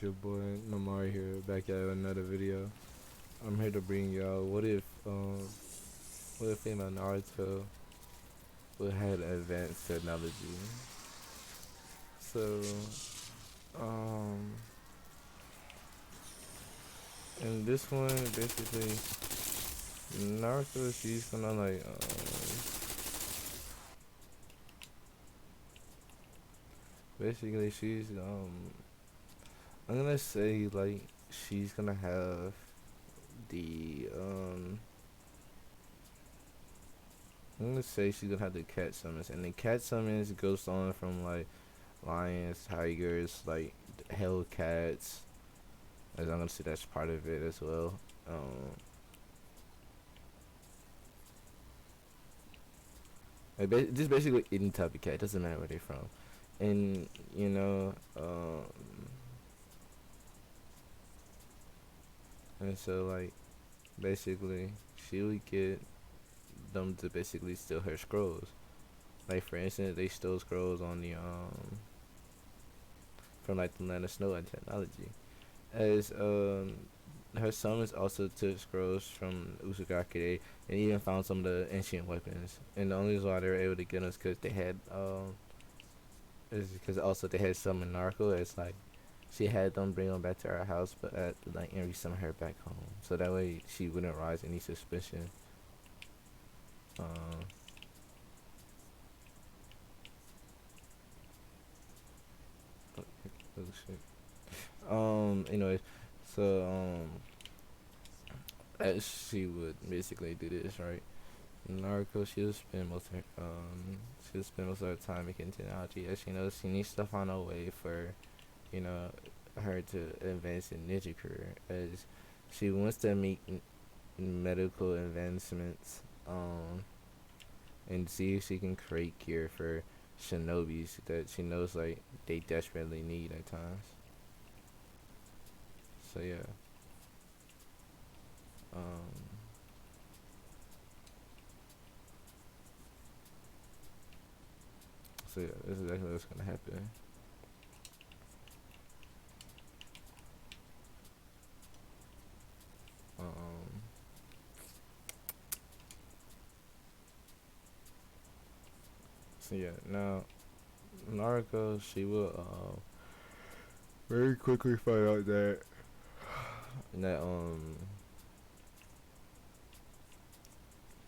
your boy Namari here, back at another video. I'm here to bring y'all what if in Naruto would had advanced technology. So um in this one basically Naruto she's gonna basically she's I'm gonna say like she's gonna have the I'm gonna say she's gonna have the cat summons, and the cat summons goes on from like lions, tigers, like hellcats. As I'm gonna say that's part of it as well. Just basically any type of cat, doesn't matter where they're from, and you know, and so like basically she would get them to basically steal her scrolls. Like for instance, they stole scrolls on the from like the land of snow and technology. As her summons also took scrolls from Usugakure and even found some of the ancient weapons. And the only reason why they were able to get them is because they had is because also they had some in Narco. It's like she had them bring them back to our house, but and resummon her back home, so that way she wouldn't rise any suspicion. Um, oh shit. Anyways, so as she would basically do this, right? Naruto, she'll spend most of her time making technology, as she knows she needs to find a way for, you know, her to advance in ninja career, as she wants to make medical advancements, and see if she can create gear for shinobis that she knows like they desperately need at times. So yeah, um, so yeah, this is exactly what's gonna happen. Um, so yeah, now Naruto, she will very quickly find out that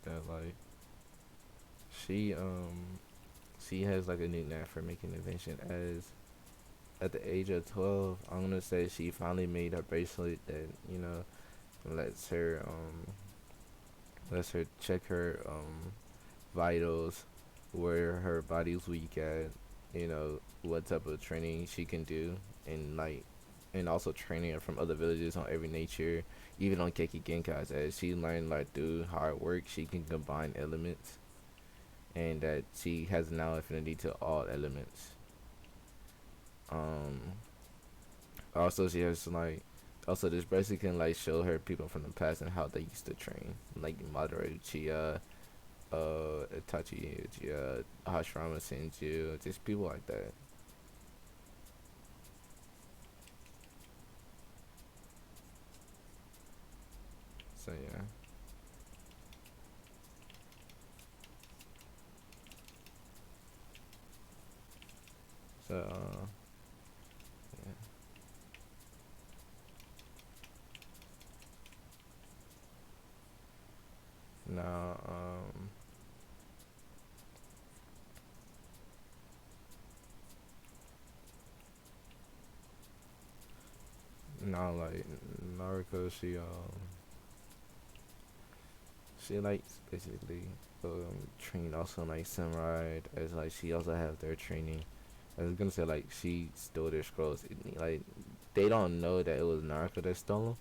that like she she has like a nickname for making invention. As at the age of 12, I'm gonna say she finally made a bracelet that lets her lets her check her vitals, where her body's weak at, what type of training she can do, and also training her from other villages on every nature, even on Keki Genkai. As she learned like through hard work, she can combine elements, and that she has now affinity to all elements. Um, Also, she has like also this bracelet can like show her people from the past and how they used to train, like Madara Uchiha, Itachi Uchiha, Hashirama Senju, just people like that. So yeah. So yeah. Now now like Naruto, she likes basically trained also like samurai, as like she also have their training. I was gonna say like she stole their scrolls. Like they don't know that it was Naruto that stole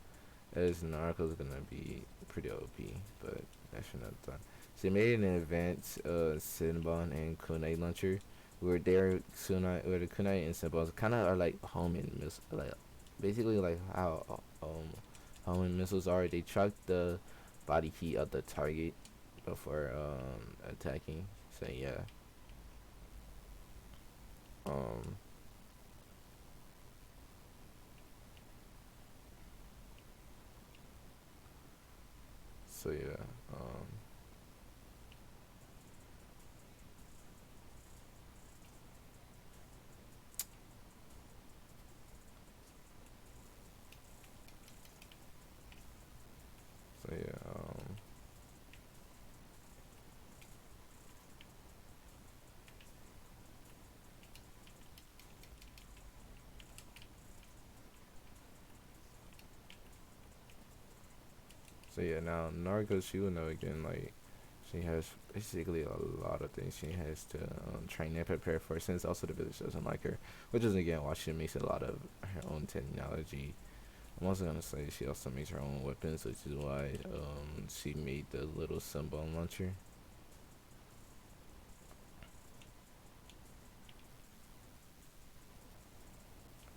them, as Naruto's gonna be pretty OP, but that's another time. She made an advanced Sinbon and Kunai launcher, where the Kunai and Sinbons kind of are like homing missiles, like basically like how homing missiles are. They track the body heat of the target before attacking. So yeah, um, So yeah, um, so yeah, so yeah. Now Naruto, she will know again. Like she has basically a lot of things she has to train and prepare for. Since also the village doesn't like her, which is again why she makes a lot of her own technology. I'm also gonna say she also makes her own weapons, which is why she made the little symbol launcher.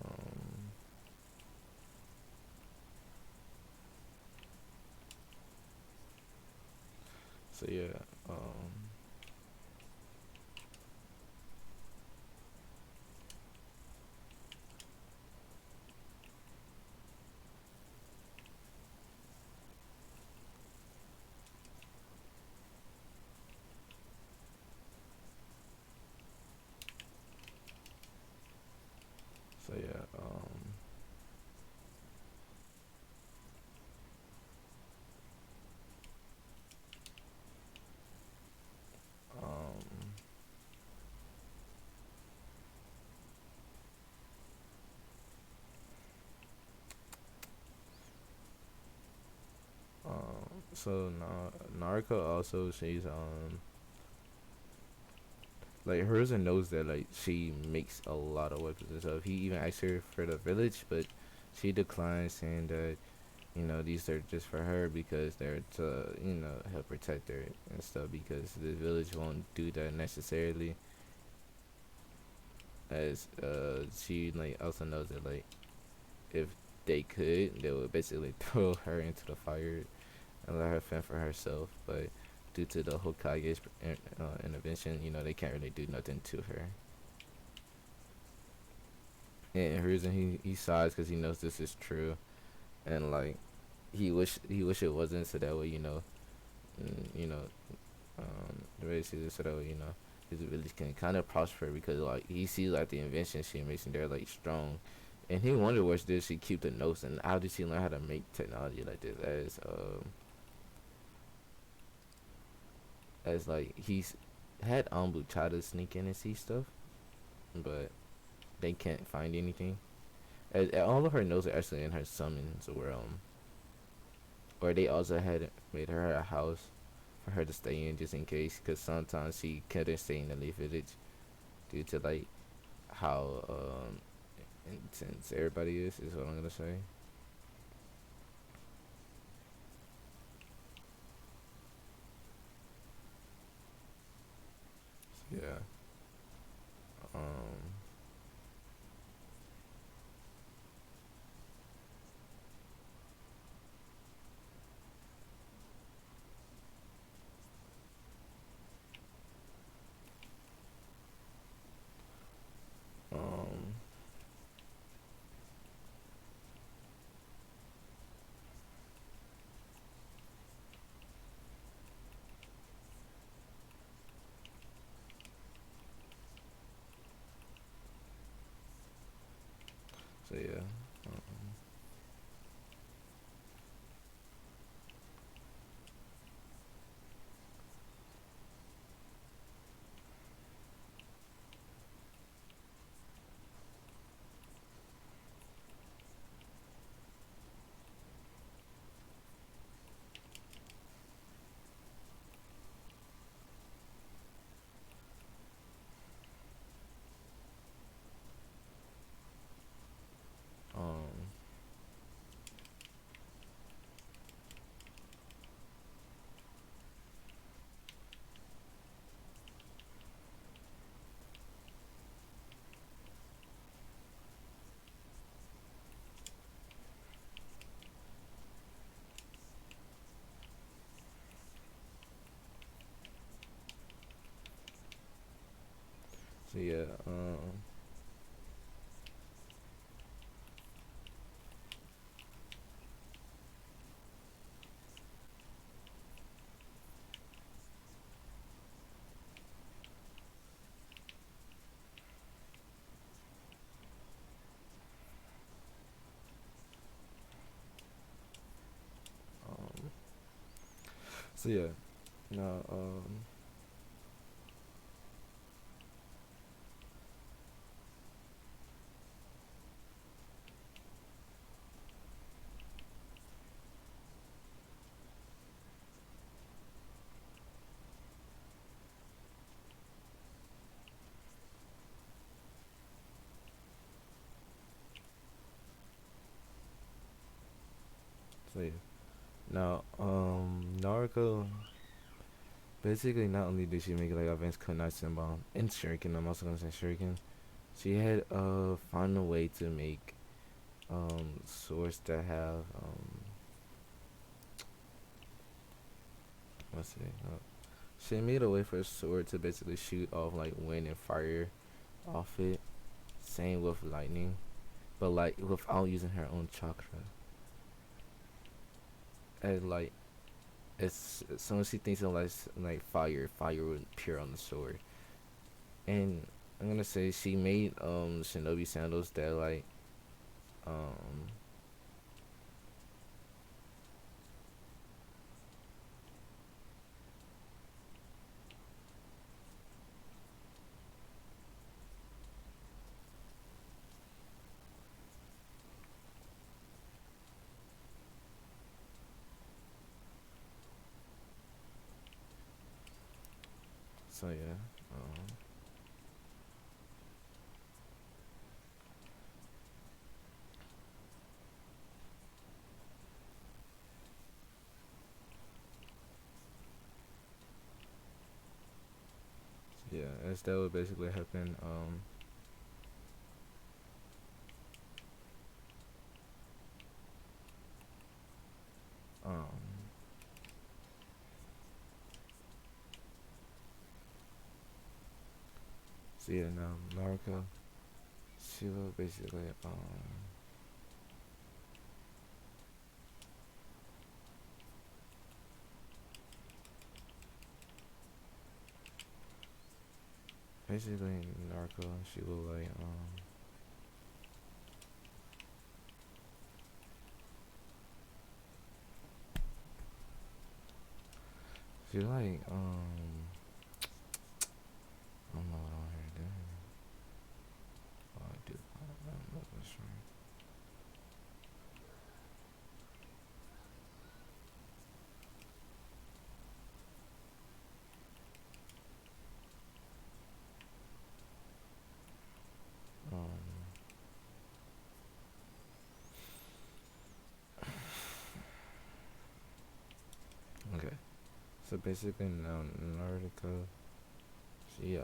Um, so yeah, um, so yeah, um, so Narco also she's like Hiruzen knows that like she makes a lot of weapons and stuff. He even asked her for the village, but she declined, saying that these are just for her because they're to help protect her and stuff because the village won't do that necessarily. As she like also knows that like if they could, they would basically throw her into the fire and let her fend for herself. But due to the Hokage's intervention, they can't really do nothing to her. And the reason he sighs because he knows this is true, and like he wish it wasn't, so that way the way sees it so that way his village can kind of prosper because like he sees like the invention she makes and they're like strong, and he wondered where did she keep the notes and how did she learn how to make technology like this as like he's had Ambuchada sneak in and see stuff, but they can't find anything. All of her notes are actually in her summons or they also had made her a house for her to stay in just in case, because sometimes she couldn't stay in the Leaf Village due to like how intense everybody is what I'm gonna say. Yeah. Um. Um. So yeah. Um. So yeah. So yeah, no, so yeah, now, Naruto. Basically, not only did she make like advanced kunai symbol and shuriken, I'm also gonna say shuriken. She had found a way to make swords that have let's see, she made a way for a sword to basically shoot off like wind and fire off it. Same with lightning, but like without using her own chakra. And like as soon as she thinks of like fire, fire would appear on the sword. And I'm gonna say she made shinobi sandals that like um so yeah. Yeah, as that would basically happen. Um, so yeah, now Naruto, she will basically Naruto, she will she like I don't know what I want her to do. Oh, I do. I'm not sure. Um, okay. So basically now Naruto, she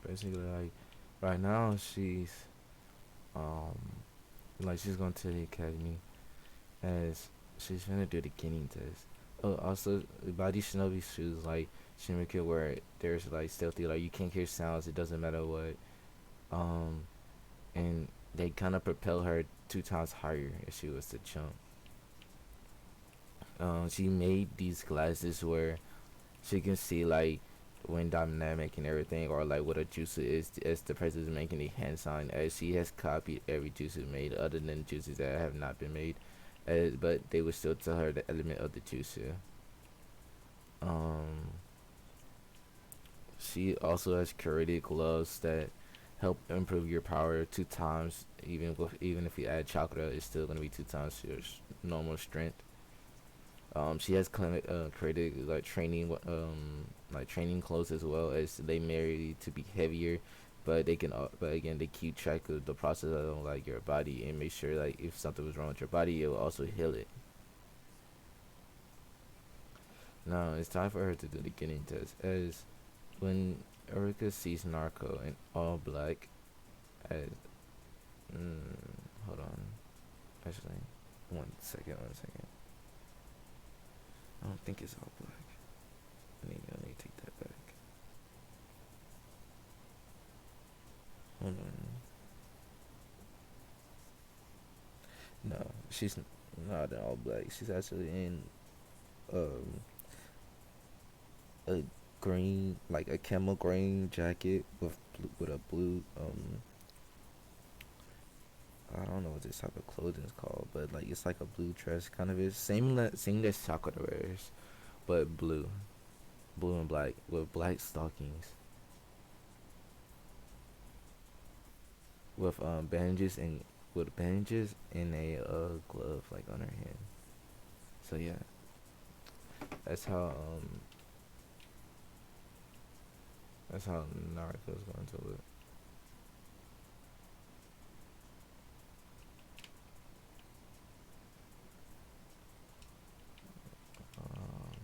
basically like right now she's um like she's going to the academy as she's gonna do the Genin test. Oh, also body shinobi shoes like Shimika where there's like stealthy, like you can't hear sounds. It doesn't matter what. Um, and they kind of propel her 2 times higher if she was to jump. She made these glasses where she can see like when dynamic and everything, or like what a juice is as the person is making a hand sign. As she has copied every juice made, other than juices that have not been made, but they would still tell her the element of the juice. Um, she also has curated gloves that help improve your power 2 times. Even if you add chakra, it's still gonna be 2 times your normal strength. She has created like training clothes as well, as they marry to be heavier, but but again they keep track of the process of like your body and make sure like if something was wrong with your body, it will also heal it. Now it's time for her to do the getting test. As when Erica sees Narco in all black, as hold on, actually, 1 second, 1 second. I don't think it's all black. I need to take that back. Hold on. No, she's not in all black. She's actually in. um a green, like a camel green jacket with a blue I don't know what this type of clothing is called, but like it's like a blue dress kind of is same that Sakura wears, but blue and black with black stockings with bandages and with bandages and a glove like on her hand. So yeah, that's how um that's how Naruto's going to look. Um,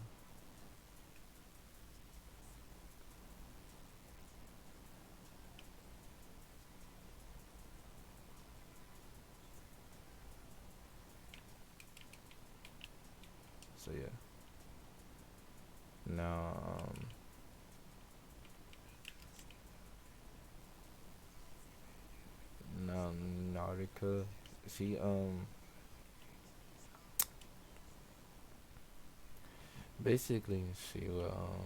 so yeah, now now Naruto, she basically she will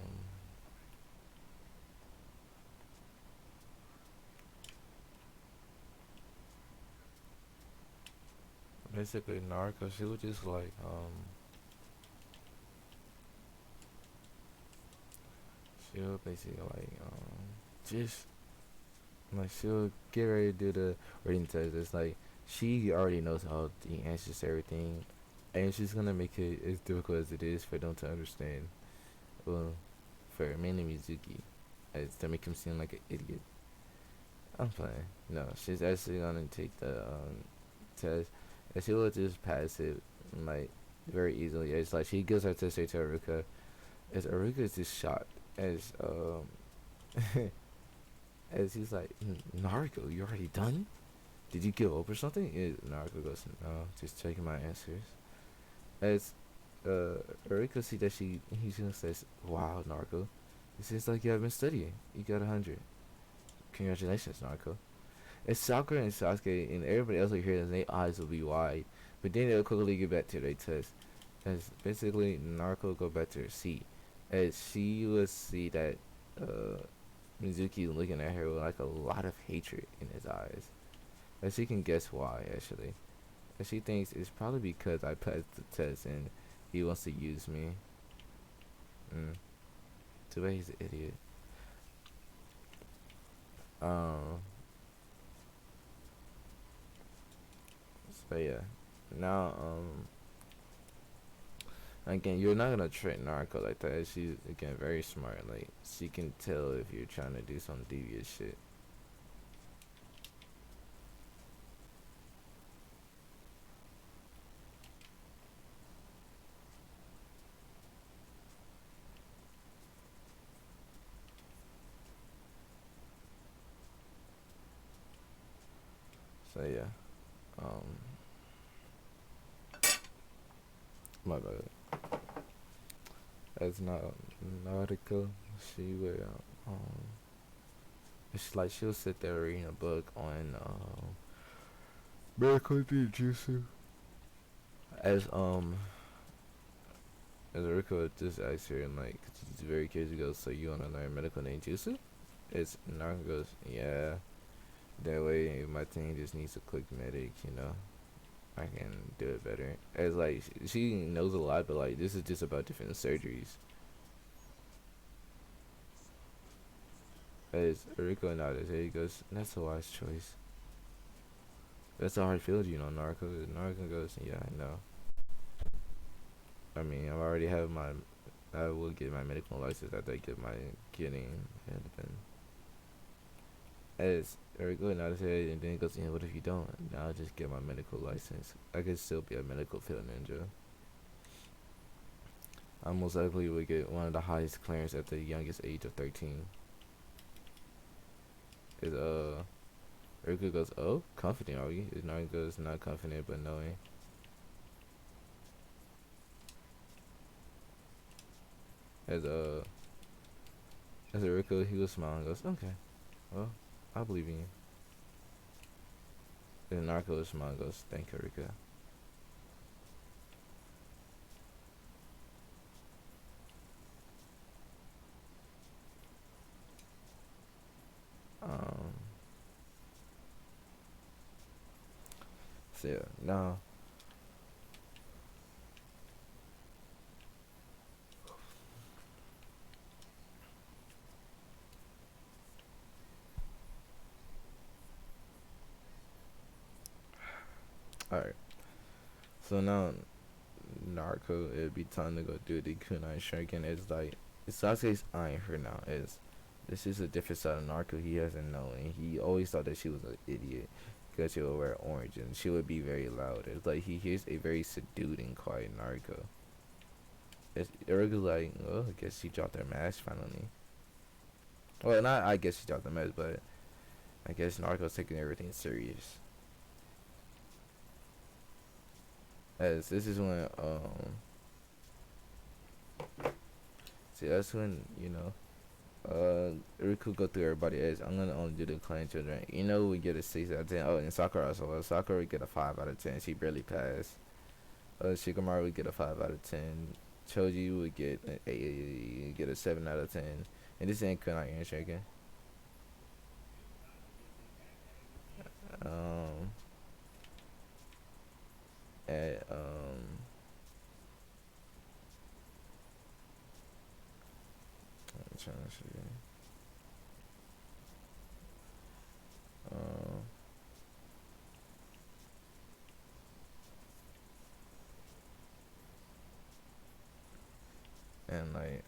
basically Naruto, she would just like she'll basically like just like she'll get ready to do the reading test. It's like she already knows all the answers to everything, and she's gonna make it as difficult as it is for them to understand. Well, for mainly Mizuki, as to make him seem like an idiot. I'm playing. No, she's actually gonna take the test, and she will just pass it like very easily. It's like she gives her test straight to Aruka, as Aruka is just shocked as as he's like, Naruto, you already done? Did you give up or something? Naruto goes, no, just checking my answers. As Aruka see that he's gonna say, wow, Naruto, it seems like you have been studying. You got 100. Congratulations, Naruto. It's Sakura and Sasuke and everybody else will hear this and their eyes will be wide. But then they'll quickly get back to their test. As basically Naruto go back to her seat. As she will see that uh, Mizuki looking at her with like a lot of hatred in his eyes. As she can guess why actually. And she thinks it's probably because I passed the test and he wants to use me. Mm. Too bad he's an idiot. Um so yeah. Now again, you're not gonna trick Narco like that. She's again very smart. Like she can tell if you're trying to do some devious shit. So yeah, um, my bad. That's not Nautical. She would it's like she'll sit there reading a book on medical ninjutsu. As as Rico just asked her and like she's very curious. He goes, "So you wanna learn medical ninjutsu?" It's Naruto goes, "Yeah." That way, if my team just needs a quick medic, I can do it better. As like she knows a lot, but like this is just about different surgeries. As Rico nodded, he goes, "That's a wise choice. That's a hard field, Narco." Narco goes, "Yeah, I know. I mean, I will get my medical license after I get my getting and as Rico nodded his head, and then he goes, "Yeah, what if you don't? Now I'll just get my medical license. I could still be a medical field ninja. I most likely would get one of the highest clearance at the youngest age of 13." Is Riku goes, "Oh, confident are you?" Is Naruto goes, "Not confident, but knowing." As Riku, he was smiling, and goes, "Okay, well, I believe in you." And Naruto was smiling, and goes, "Thank you, Riku." So yeah, now, all right. So now, Naruto, it'd be time to go do the kunai shuriken. It's like Sasuke's eyeing her now. Is this is a different side of Naruto he hasn't known, and he always thought that she was an idiot because she would wear orange and she would be very loud. It's like he hears a very subdued and quiet Naruto. It's Iruka like, oh, I guess she dropped her mask finally. Well, not I guess she dropped the mask, but I guess Naruto's taking everything serious. As this is when see that's when Riku go through everybody else. I'm gonna only do the clan children. We get a 6 out of 10. Oh, and Sakura also. Sakura would get a 5 out of 10. She barely passed. Shikamaru would get a 5 out of 10. Choji would get a 7 out of 10. And this ain't Kunai and Shaken. Um, at I'm trying to see. Um, and like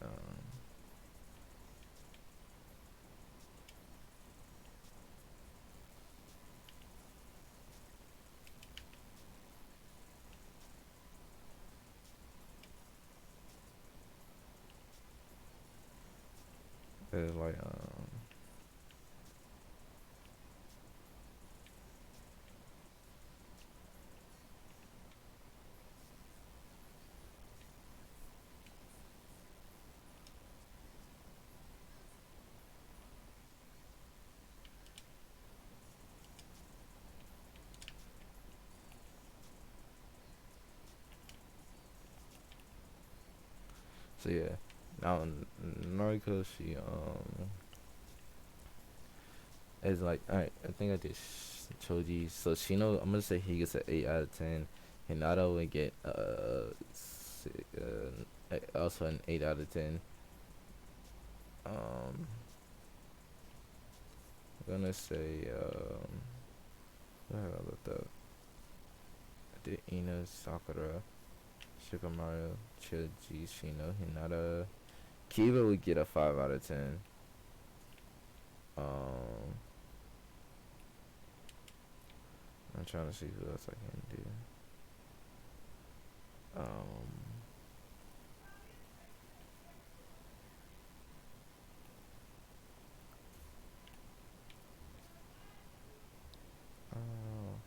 it's like so yeah. Now Noriko she is like, alright, I think I did Choji. So Shino, I'm gonna say he gets an 8 out of 10. Hinata would get also an 8 out of 10. I'm gonna say what have I looked up? I did Ina, Sakura, Shikamaru, Choji, Shino, Hinata. Kiba would get a 5 out of 10. Um, I'm trying to see who else I can do. Um, oh,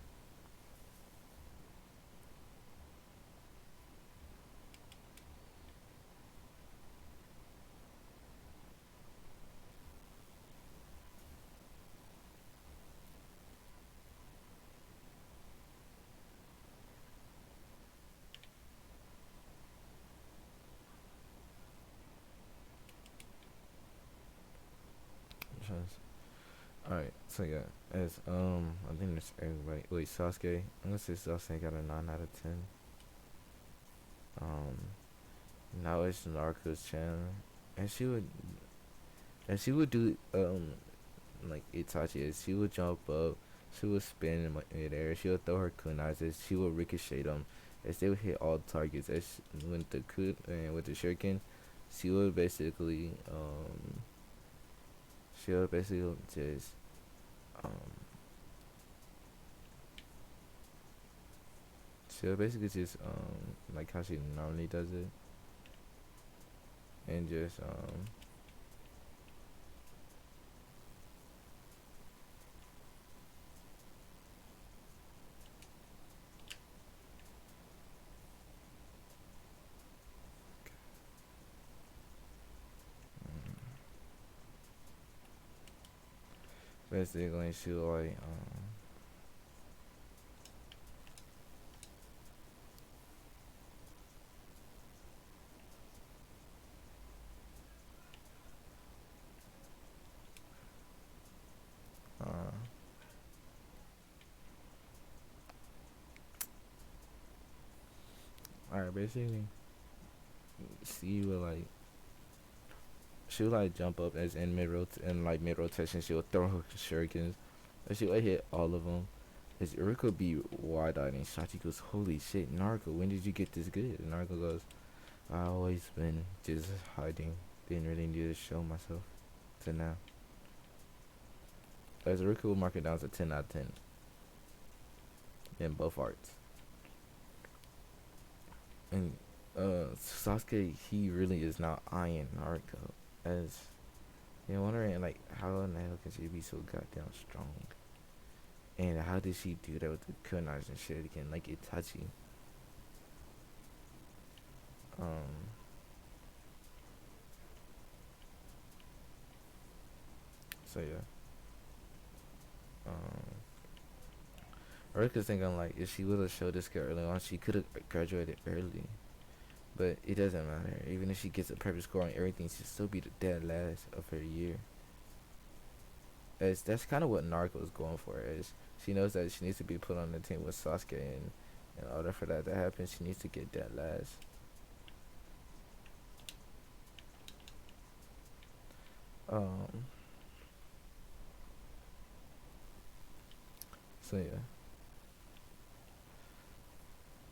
I'm trying to alright, so yeah, as I think there's everybody. Wait, Sasuke. I'm gonna say Sasuke got a 9 out of 10. Um, now it's Naruto's channel, and she would do like Itachi is. She would jump up, she would spin in midair, she would throw her kunais, she would ricochet them, and they would hit all targets. As with the kun and with the shuriken, she would basically she would basically just um she would basically just like how she normally does it, and just basically she would like uh Alright, basically, she would like she would like jump up as in mid rotation. She would throw her shurikens, and she would hit all of them. His Urika would be wide eyed, and Shachi goes, "Holy shit, Naruto! When did you get this good?" And Naruto goes, "I always been just hiding. Didn't really need to show myself to now." As Urika will mark it down to 10 out of 10 in both arts. And Sasuke, he really is not eyeing Naruto as you're wondering like how in the hell can she be so goddamn strong? And how did she do that with the kunais and shit again? Like Itachi. Um so yeah. Um Ruka's thinking like if she would have showed this girl early on, she could have graduated early. But it doesn't matter. Even if she gets a perfect score on everything, she'll still be the dead last of her year. As that's kind of what Naruto is going for. As she knows that she needs to be put on the team with Sasuke, and in order for that to happen, she needs to get dead last. Um. So yeah.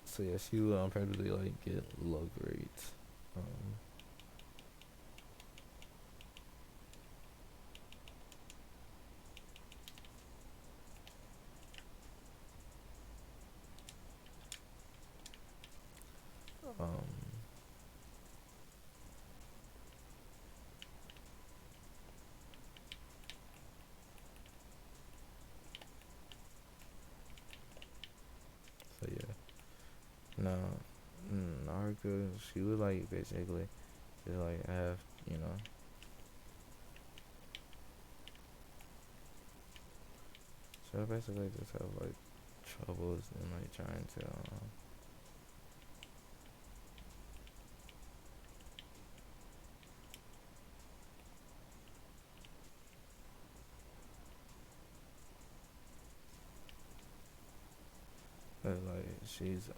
So yeah, she will probably like get low grades. Um. Um. So yeah. No. Naruto, she would like basically just like have you know. So basically just have like troubles and like trying to. But like she's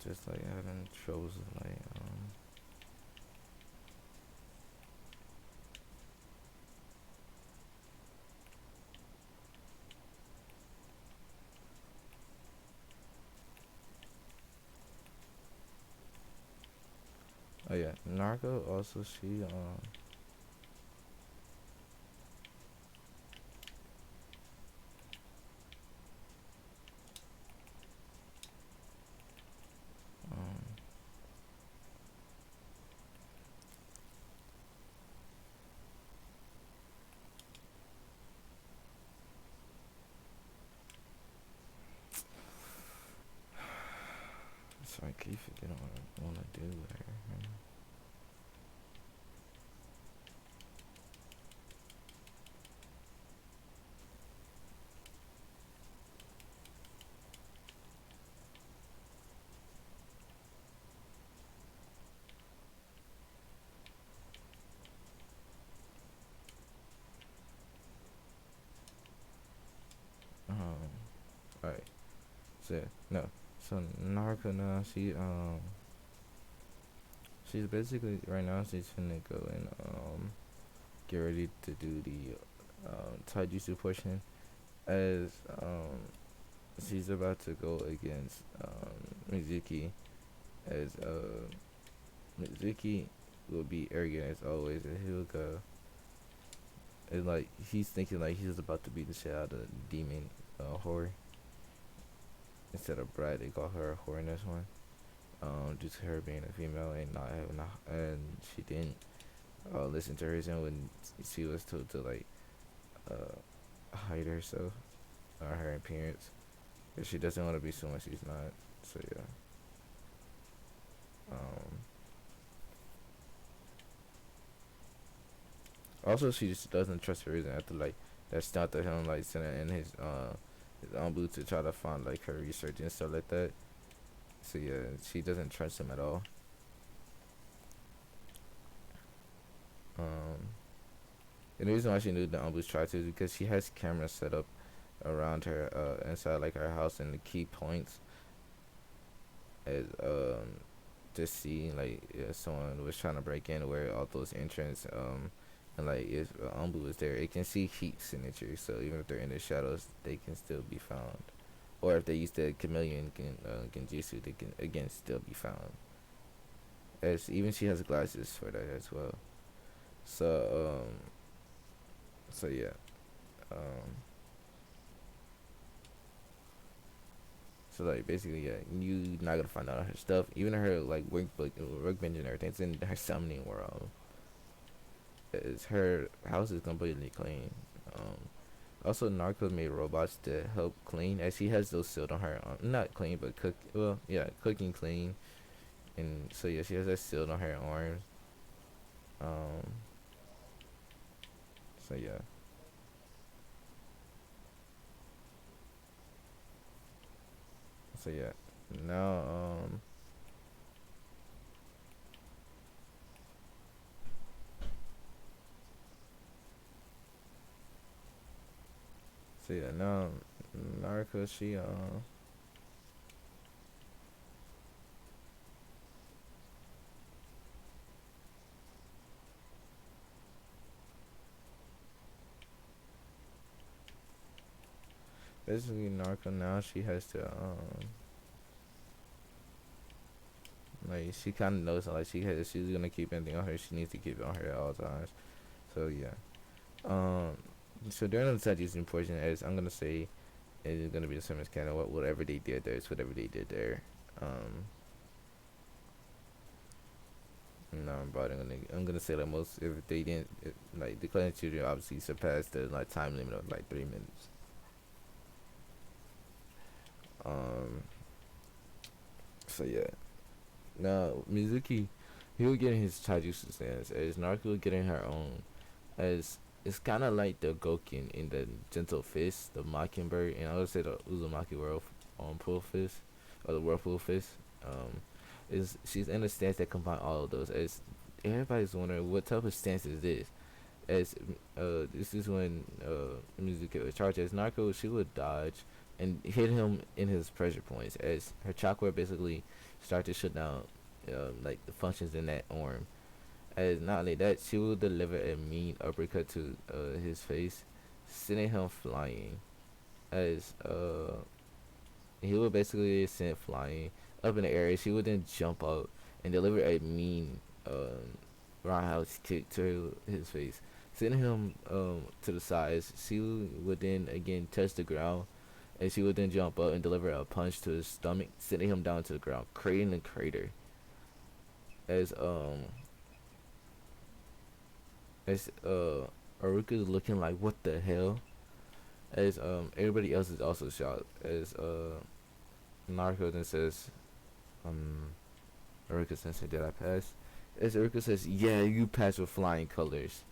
just like having troubles with like oh yeah, Narco also she um so I keep forgetting what I wanna do with her. Alright. So yeah, no. So Narco now she's basically right now she's finna go and get ready to do the taijutsu portion as she's about to go against Mizuki as Mizuki will be arrogant as always and he'll go and like he's thinking like he's about to beat the shit out of demon Hori. Instead of Brad they call her a whore in this one. Due to her being a female and not having and she didn't listen to her and when she was told to like hide herself or her appearance. If she doesn't want to be someone she's not. So yeah. Um, Also, she just doesn't trust her reason after like that stunt to him like sitting in his own booth to try to find like her research and stuff like that. So yeah, she doesn't trust him at all. Um, and the reason why she knew the booth tried to is because she has cameras set up around her inside like her house and the key points as to see like if someone was trying to break in where all those entrance and like if Umbu was there, it can see heat signatures. So even if they're in the shadows, they can still be found. Or if they use the chameleon genjutsu, they can again still be found. As even she has glasses for that as well. So so yeah. Um, so like basically yeah, you not gonna find out her stuff. Even her like workbench and everything. It's in her summoning world. Is her house is completely clean. Um, Also, Narco made robots to help clean, as she has those sealed on her. Not clean, but cook. Well, yeah, cooking clean, and so yeah, she has that sealed on her arms. Um, so yeah, so yeah. Now, so yeah, now Narco, she basically Narco now she has to like she kind of knows like she's gonna keep anything on her. She needs to keep it on her at all times. So yeah. Um. So during the Taji's portion, as I'm gonna say, it is gonna be the same as canon. Whatever they did there is whatever they did there. Um. No, but I'm gonna say that most if they didn't like the Clan children obviously surpassed the like time limit of like 3 minutes. Um. So yeah. Now Mizuki, he was getting his Taijutsu stance as Naruto getting her own. As it's kind of like the Gokin in the Gentle Fist, the Mockingbird, and I would say the Uzumaki World Pool Fist or the Whirlpool Fist. Um, is she's in a stance that combine all of those. As everybody's wondering what type of stance is this? As this is when Mizuki was charged as Narco, she would dodge and hit him in his pressure points as her chakra basically start to shut down like the functions in that arm. As not only that, she will deliver a mean uppercut to his face, sending him flying. As he would basically send flying up in the air. She would then jump up and deliver a mean roundhouse kick to his face, sending him to the sides. She would then again touch the ground, and she would then jump up and deliver a punch to his stomach, sending him down to the ground, creating a crater. As Aruka's looking like what the hell. As everybody else is also shocked. As Naruto then says, um Aruka sensei, did I pass? As Aruka says, yeah, you passed with flying colors.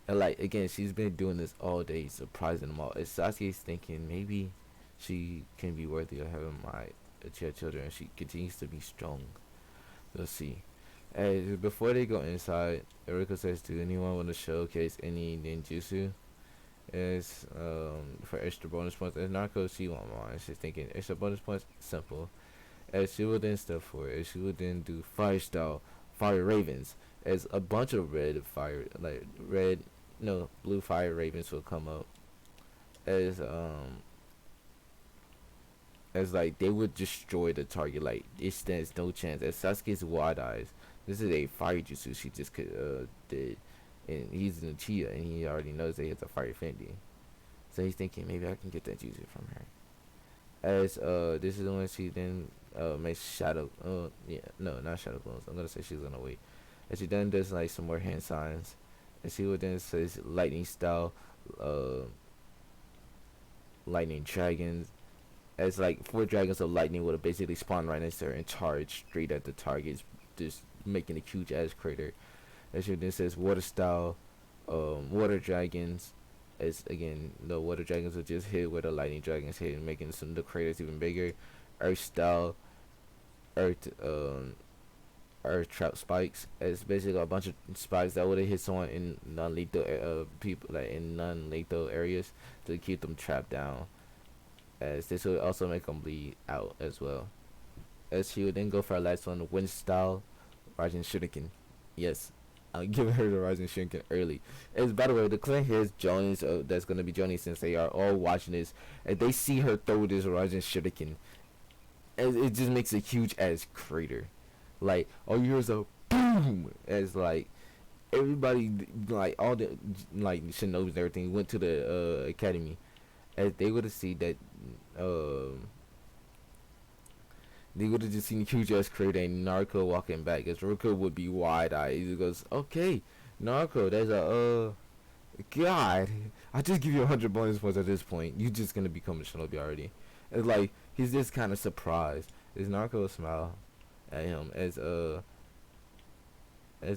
And like again, she's been doing this all day, surprising them all. As Sasuke's thinking maybe she can be worthy of having my children. She continues to be strong. We'll see. As before they go inside, Aruka says, "Do anyone want to showcase any ninjutsu?" As for extra bonus points, as Narco, she won't mind. She's thinking extra bonus points, simple. As she will then step forward, as she will then do fire style, fire ravens. As a bunch of red fire, like red, no, blue fire ravens will come up. As as like they would destroy the target. Like it stands no chance. As Sasuke's wide eyes, this is a fire jutsu she just did, and he's an Uchiha and he already knows that he has a fire affinity. So he's thinking maybe I can get that jutsu from her. As this is when she then makes shadow. Yeah, no, not shadow clones. I'm gonna say she's gonna wait. And she then does like some more hand signs, and she would then says lightning style, uh, lightning dragons, as like four dragons of lightning would have basically spawned right next to her and charged straight at the targets, just making a huge ass crater. As she then says water style, water dragons. As again, the water dragons will just hit where the lightning dragons hit, making some of the craters even bigger. Earth style, earth earth trap spikes. It's basically a bunch of spikes that would have hit someone in non lethal people like in non lethal areas to keep them trapped down. as this would also make him bleed out as well. As she would then go for her last one, Wind Style, Rising Shuriken. Yes, I'm giving her the Rising Shuriken early. As by the way, the clan here is Jones that's gonna be joining since they are all watching this, and they see her throw this Rising Shuriken, and it just makes a huge ass crater. Like all you hear is a boom, as like everybody, like all the like shinobis and everything went to the academy, as they would have seen that um they would have just seen huge ass crater and Naruto walking back. As Ruka would be wide eyed. He goes, "Okay, Naruto, there's a God. I just give you 100 bonus points at this point. You just gonna become a shinobi already." It's like he's just kind of surprised. As Naruto smile at him as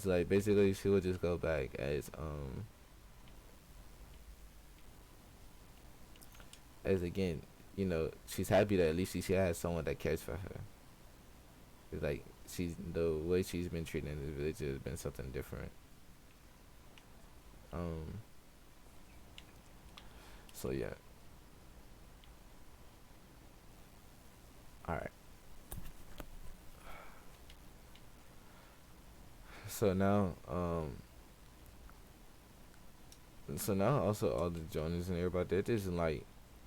like basically she would just go back as again, she's happy that at least she has someone that cares for her. It's like she's the way she's been treated in the village has been something different. Um, so yeah. All right. So now, also all the Jonas and everybody they're just like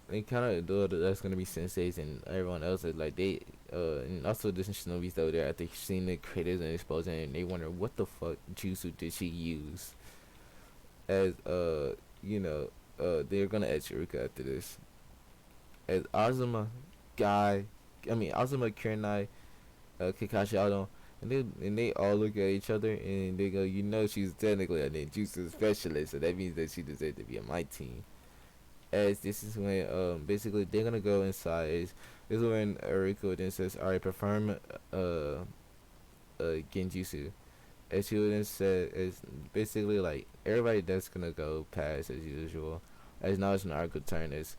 they kind of do that's gonna be senseis and everyone else is like they and also the shinobis though there after seeing the craters and explosion and they wonder what the fuck jutsu did she use as they're gonna add Shirika after this as Azuma Guy I mean Azuma Kurenai Kakashi Ado and they all look at each other and they go, she's technically a ninjutsu specialist, so that means that she deserves to be on my team. As this is when basically they're gonna go inside. This is when Eriko then says, "Alright, perform genjutsu." As she would then say, is basically like everybody that's gonna go past as usual. As now it's Naruto turn is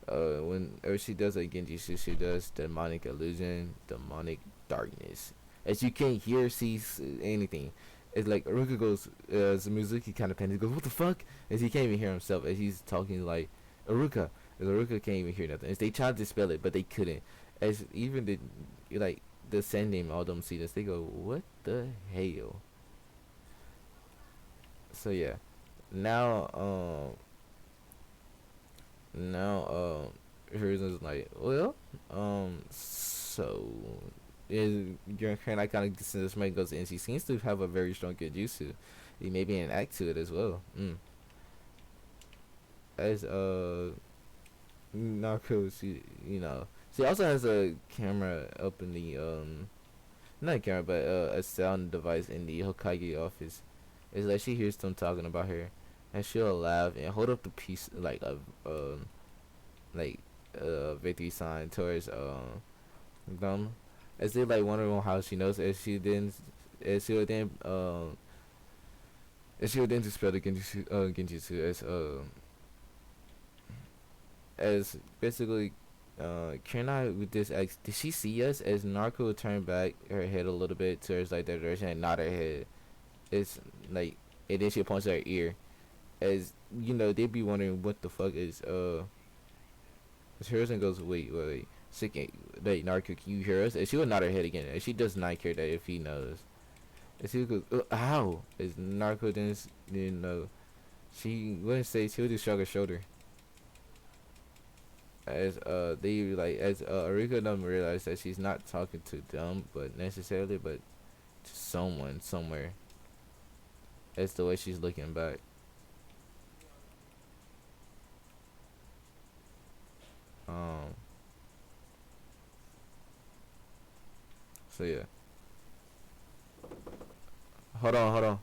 whenever she does a genjutsu, she does demonic illusion, demonic darkness. As you can't hear, see anything. It's like Aruka goes, Mizuki kind of panics. Goes, what the fuck? As he can't even hear himself. As he's talking like Aruka, as Aruka can't even hear nothing. As they tried to spell it, but they couldn't. As even the send name, all them see this, they go, what the hell? So yeah, now hers is like, well, so is your kind of this man goes in. She seems to have a very strong genjutsu. He may be an act to it as well. As Narco, she also has a camera up in the not a camera, but a sound device in the Hokage office. It's like she hears them talking about her, and she'll laugh and hold up the piece like a victory sign towards them. As they like wondering how she knows, as she would then dispel the genjutsu as basically Kirina with this ex, did she see us as Narco would turn back her head a little bit towards like that direction and nod her head. It's like and then she points her ear as they'd be wondering what the fuck is hers and goes wait sick wait Narco, can you hear us? And she would nod her head again and she does not care that if he knows. And she goes how is Narco didn't know. She wouldn't say, she would just shrug her shoulder as Arika doesn't realize that she's not talking to them but necessarily but to someone somewhere. It's the way she's looking back. um so yeah, hold on.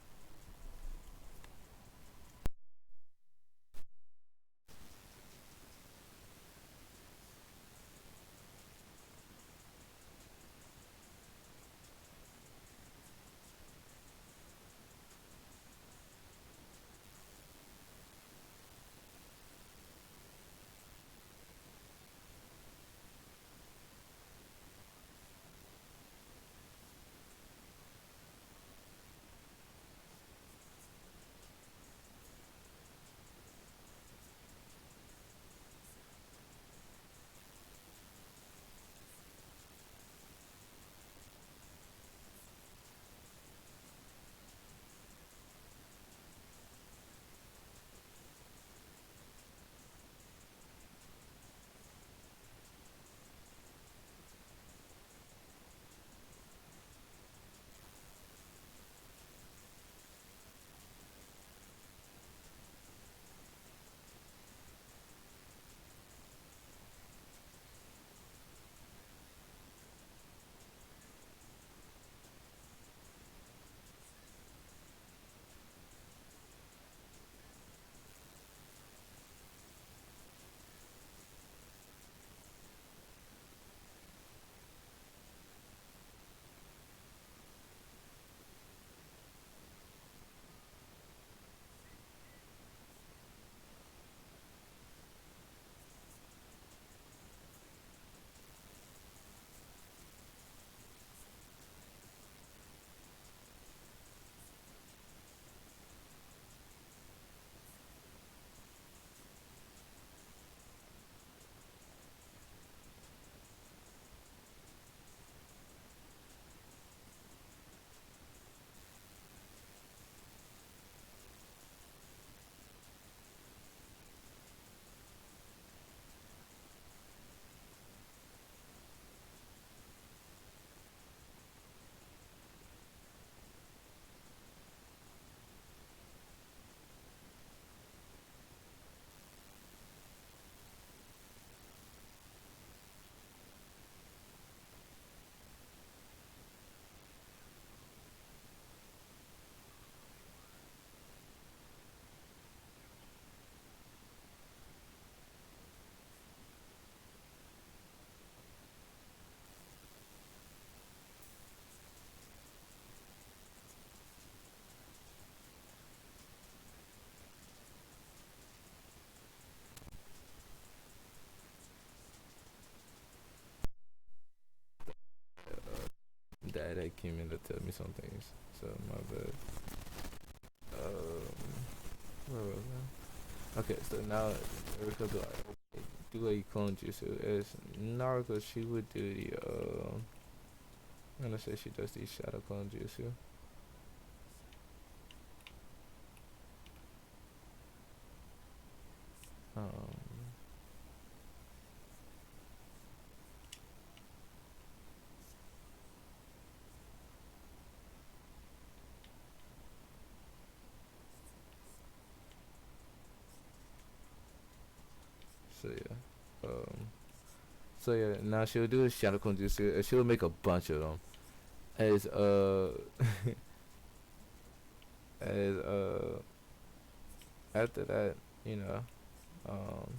like came in to tell me some things. So my bad. Where was I? Okay, so now Erica do a clone jutsu. As Naruto, she would do the I'm gonna say she does the shadow clone jutsu. Um, so yeah. So yeah, now she'll do a shadow clone jutsu. She'll make a bunch of them. As as after that, you know, um,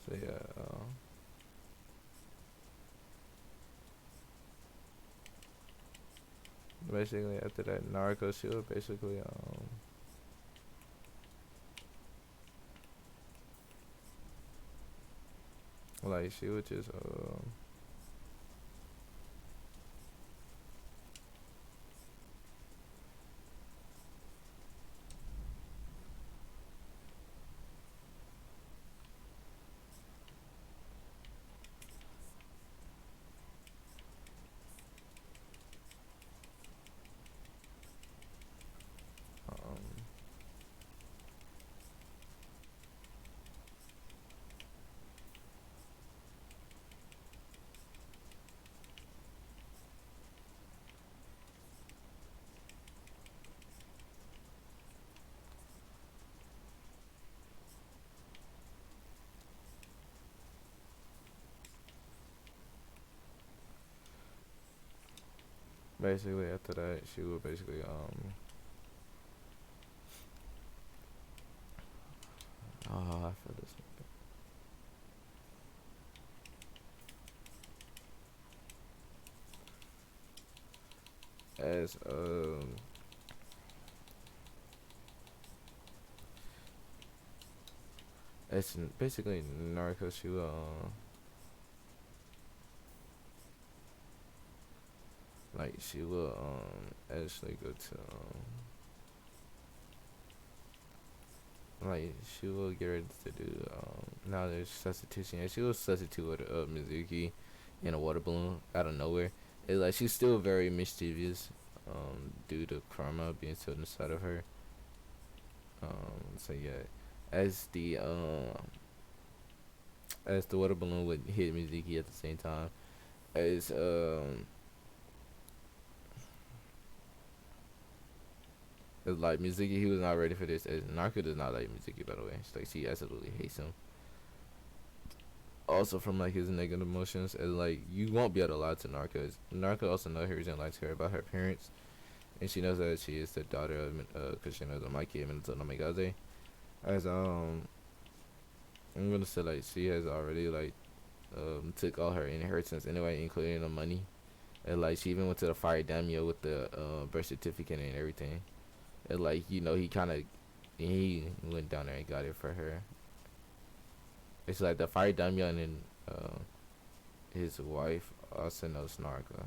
so yeah, basically after that, Naruto, she'll basically like she would just um basically after that, she would basically oh, I feel this as it's basically Naruto. She will like she will actually go to like she will get ready to do now there's substitution. Yeah, she will substitute with Mizuki in a water balloon out of nowhere. It's like she's still very mischievous due to karma being still inside of her. So yeah, as the as the water balloon would hit Mizuki at the same time as it's like Mizuki, he was not ready for this. As Narco does not like Mizuki, by the way. It's like she absolutely hates him. Also from like his negative emotions, and like you won't be able to lie to Narco. Narco also knows he doesn't like her about her parents, and she knows that she is the daughter of Kushina Mikey and Minato Namikaze. As I'm gonna say like she has already like took all her inheritance anyway, including the money. And like she even went to the fire daimyo with the birth certificate and everything. And like he kind of he went down there and got it for her. It's like the fire daimyo and then his wife also knows Narco.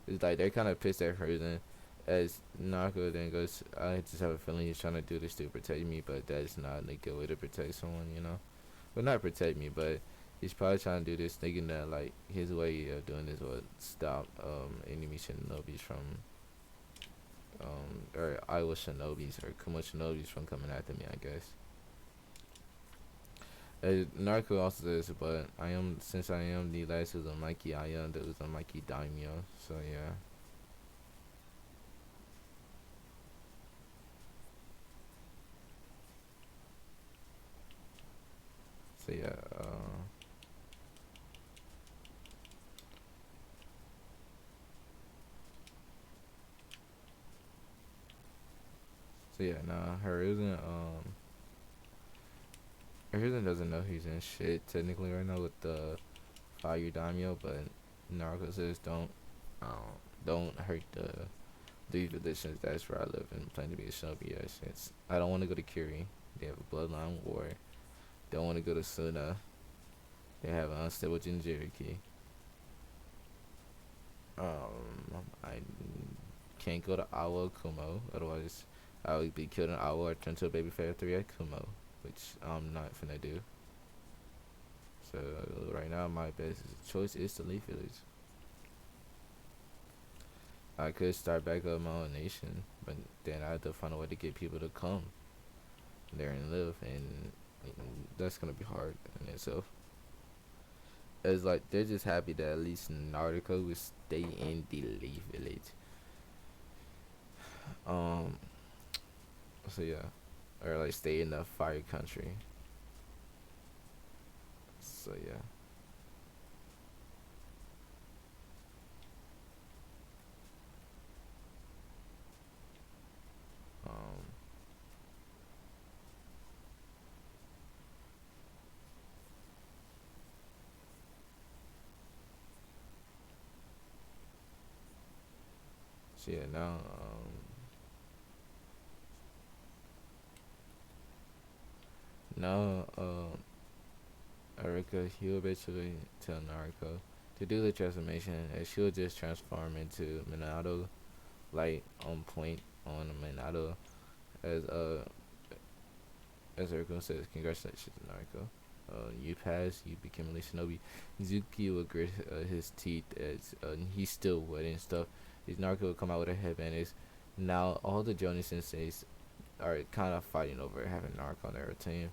It's like they're kind of pissed at her then. As Narco then goes, I just have a feeling he's trying to do this to protect me, but that's not a good way to protect someone. Well, not protect me, but he's probably trying to do this thinking that like his way of doing this would stop enemy shinobis from or Iowa shinobis or Kuma shinobis from coming after me, I guess. Narco also says, but since I am the last Uzumaki, I am the Uzumaki daimyo. So yeah. So yeah. So yeah. Nah, Hiruzen doesn't know he's in shit technically right now with the fire daimyo, but Naruto says don't. Don't hurt the traditions. That's where I live and plan to be a shinobi. Since I don't want to go to Kiri, they have a bloodline war. Don't want to go to Suna. They have an unstable Jinjuriki. I can't go to Awa Kumo. Otherwise, I would be killed in Awa or turn to a baby fairy 3 at Kumo, which I'm not finna do. So right now, my best choice is to leave village. I could start back up my own nation, but then I have to find a way to get people to come there and live, and that's gonna be hard in itself. It's like they're just happy that at least Naruto will stay in the Leaf Village. Um, so yeah, or like stay in the Fire Country. So yeah, um, so yeah now now Erika he'll basically tell Naruto to do the transformation, and she'll just transform into Minato, like on point on Minato, as as Eriko says, congratulations, Naruto. You passed. You became a shinobi. Izuki will grit his teeth as he's still wet and stuff. His Naruto will come out with a headband. Is now all the Jonin senseis are kind of fighting over having Naruto on their team.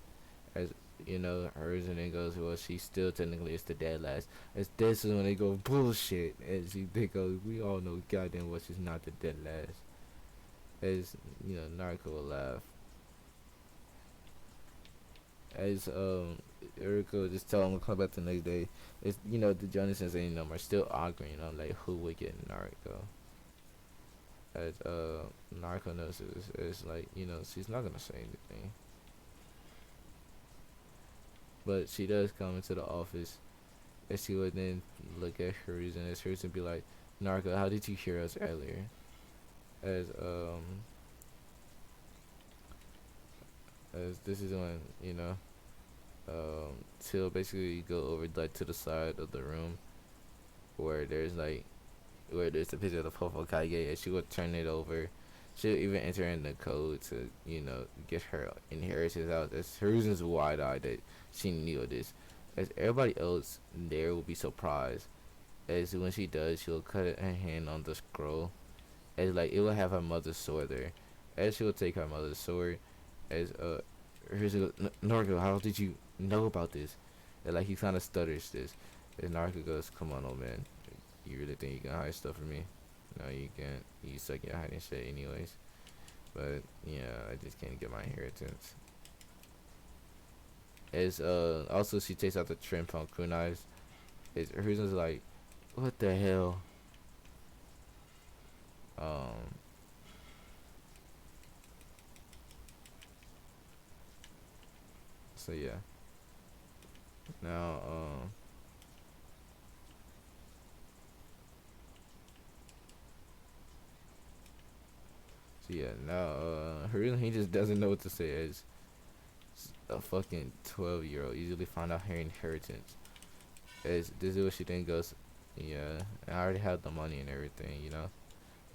As you know, hers and then goes, well, she still technically is the dead last. As this is when they go bullshit. As they go, we all know goddamn well she's not the dead last. As you know, Naruto will laugh. As Eriko just tell him to come back the next day. It's the Jonasons and them are still arguing on like who would get Naruto. As Naruto knows it's like she's not gonna say anything, but she does come into the office, and she would then look at Hers and as Hers and be like, Naruto, how did you hear us earlier? As as this is when she'll basically go over like to the side of the room where there's a picture of the Popo Kage, and she will turn it over. She'll even enter in the code to get her inheritance out. As her reasons wide eyed that she knew of this, as everybody else there will be surprised. As when she does, she'll cut her hand on the scroll, as like it will have her mother's sword there. As she will take her mother's sword, as here's a Naruto, how did you know about this? And like he kind of stutters this, and Naruto goes, "Come on, old man, you really think you can hide stuff from me? No, you can't. You suck at hiding shit, anyways. But yeah, I just can't get my inheritance." As also she takes out the trim on kunais. Is her reason's like, what the hell? Um, so yeah. Now, so yeah, now, he just doesn't know what to say. As a fucking 12-year-old easily found out her inheritance. As this is what she then goes, yeah, I already had the money and everything,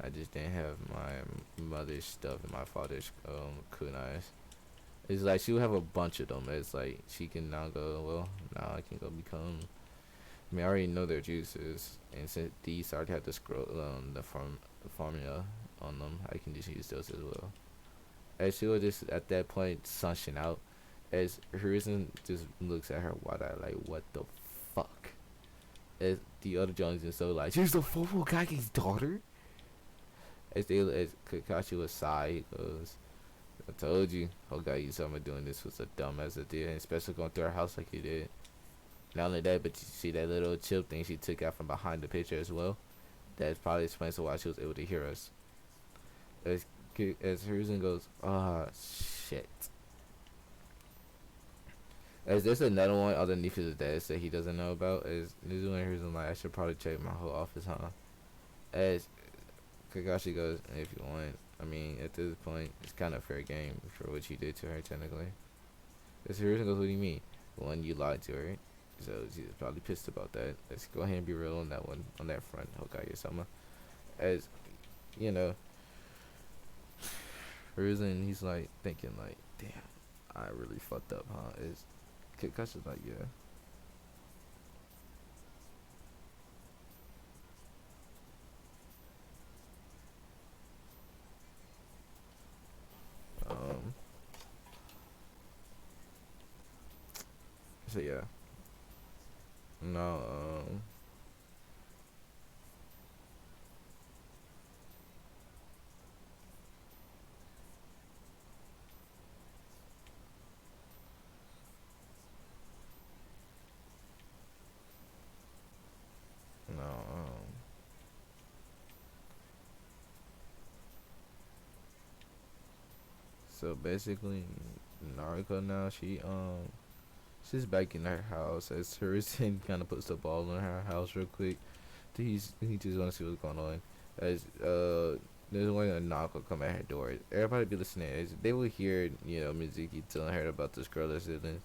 I just didn't have my mother's stuff and my father's kunais. It's like she would have a bunch of them. It's like she can now go, well, now I can go become. I mean, I already know their juices, and since these already have the scroll, the formula on them, I can just use those as well. As she was just at that point sunshine out, as Harrison just looks at her wide eyed like, what the fuck? As the other Jones is so like, she's the Fufu Kage's daughter. As Kakashi was sigh, he goes, I told you, Hokage Sama doing this was a dumbass idea, and especially going through her house like he did. Not only that, but you see that little chip thing she took out from behind the picture as well. That probably explains why she was able to hear us. As Hiruzen goes, shit. As there's another one underneath his desk that he doesn't know about. As this is when Hiruzen like, I should probably check my whole office, huh? As Kakashi goes, if you want, I mean, at this point, it's kind of fair game for what you did to her, technically. As Hiruzen goes, what do you mean? One, you lied to her, so she's probably pissed about that. Let's go ahead and be real on that one, on that front, Hokage-sama. As, you know, Hiruzen, he's like, thinking, like, damn, I really fucked up, huh? Is Kakashi's like, yeah. Um, so yeah. No, no, so basically, Naruto now, she's back in her house as Hiruzen kind of puts the ball in her house real quick. He just want to see what's going on. As there's one a knock will come at her door. Everybody be listening. As they will hear, Mizuki telling her about this girl that's in.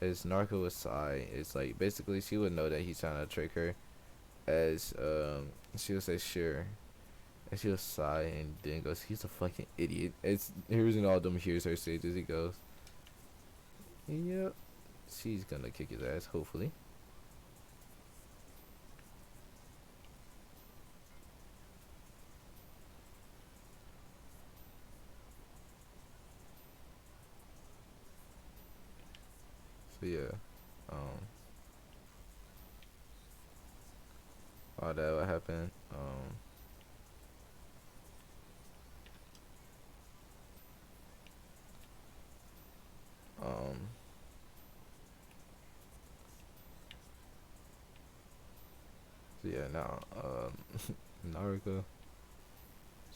As Narco would sigh, it's like basically she would know that he's trying to trick her. As she would say sure, and she would sigh and then goes, "He's a fucking idiot." It's Hiruzen all them hears her say as he goes, "Yep." She's gonna kick his ass, hopefully. So yeah, um, all that would happen. Um, so yeah, now, Naruto,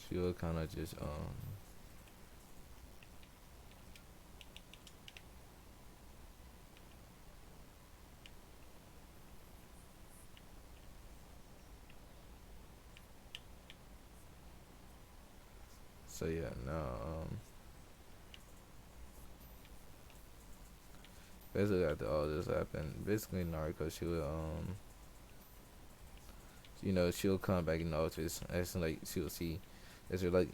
she will kind of just, so yeah, now, basically after all this happened, basically Naruto, she would, she'll come back in the office, and like she'll see, as her like,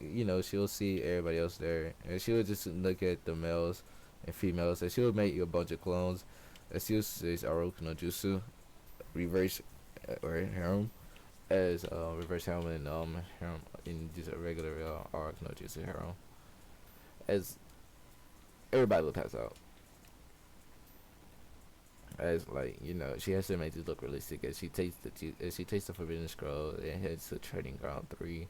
she'll see everybody else there, and she would just look at the males and females, and she would make a bunch of clones, and she'll say Oroku no Jutsu, reverse or harem, as reverse harem and harem in just a regular Oroku no Jutsu harem, as everybody will pass out. As like she has to make this look realistic as she takes the forbidden scroll and heads to training ground 3.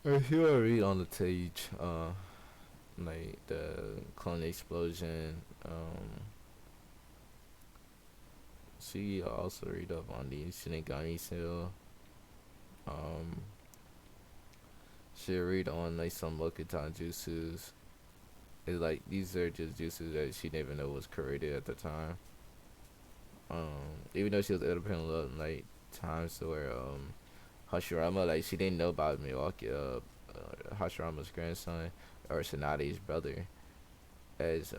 Or she will read on the page, like the clone explosion. She also read up on the Shinigami seal. Um, she read on like some Mokutan jutsus. It's like these are just jutsus that she didn't even know was created at the time. Even though she was independent of like times where Hashirama, like she didn't know about Milwaukee, Hashirama's grandson or Tsunade's brother. As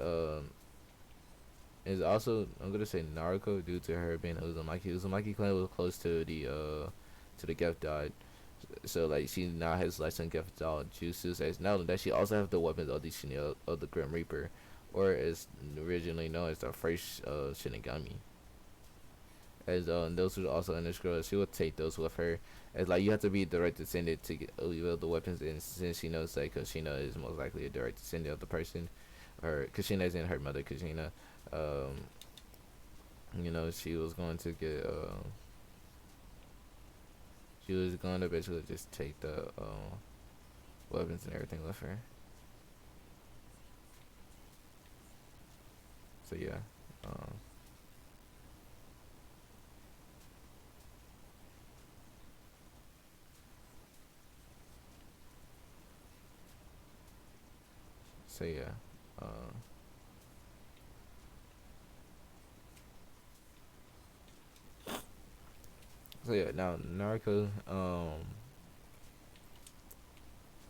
is also I'm gonna say Naruto due to her being Uzumaki. Uzumaki clan was close to the Geth God, so like she now has like some Geth God juices. As now that she also has the weapons of the Grim Reaper, or as originally known as the first Shinigami. As those who are also in the scroll, she will take those with her. As like you have to be direct descendant to get wield the weapons, and since she knows that Kushina is most likely a direct descendant of the person, or Kushina is in her mother Kushina, um, she was going to get she was going to basically just take the weapons and everything with her. So yeah, um, so yeah, uh, So yeah, now Naruto, I'm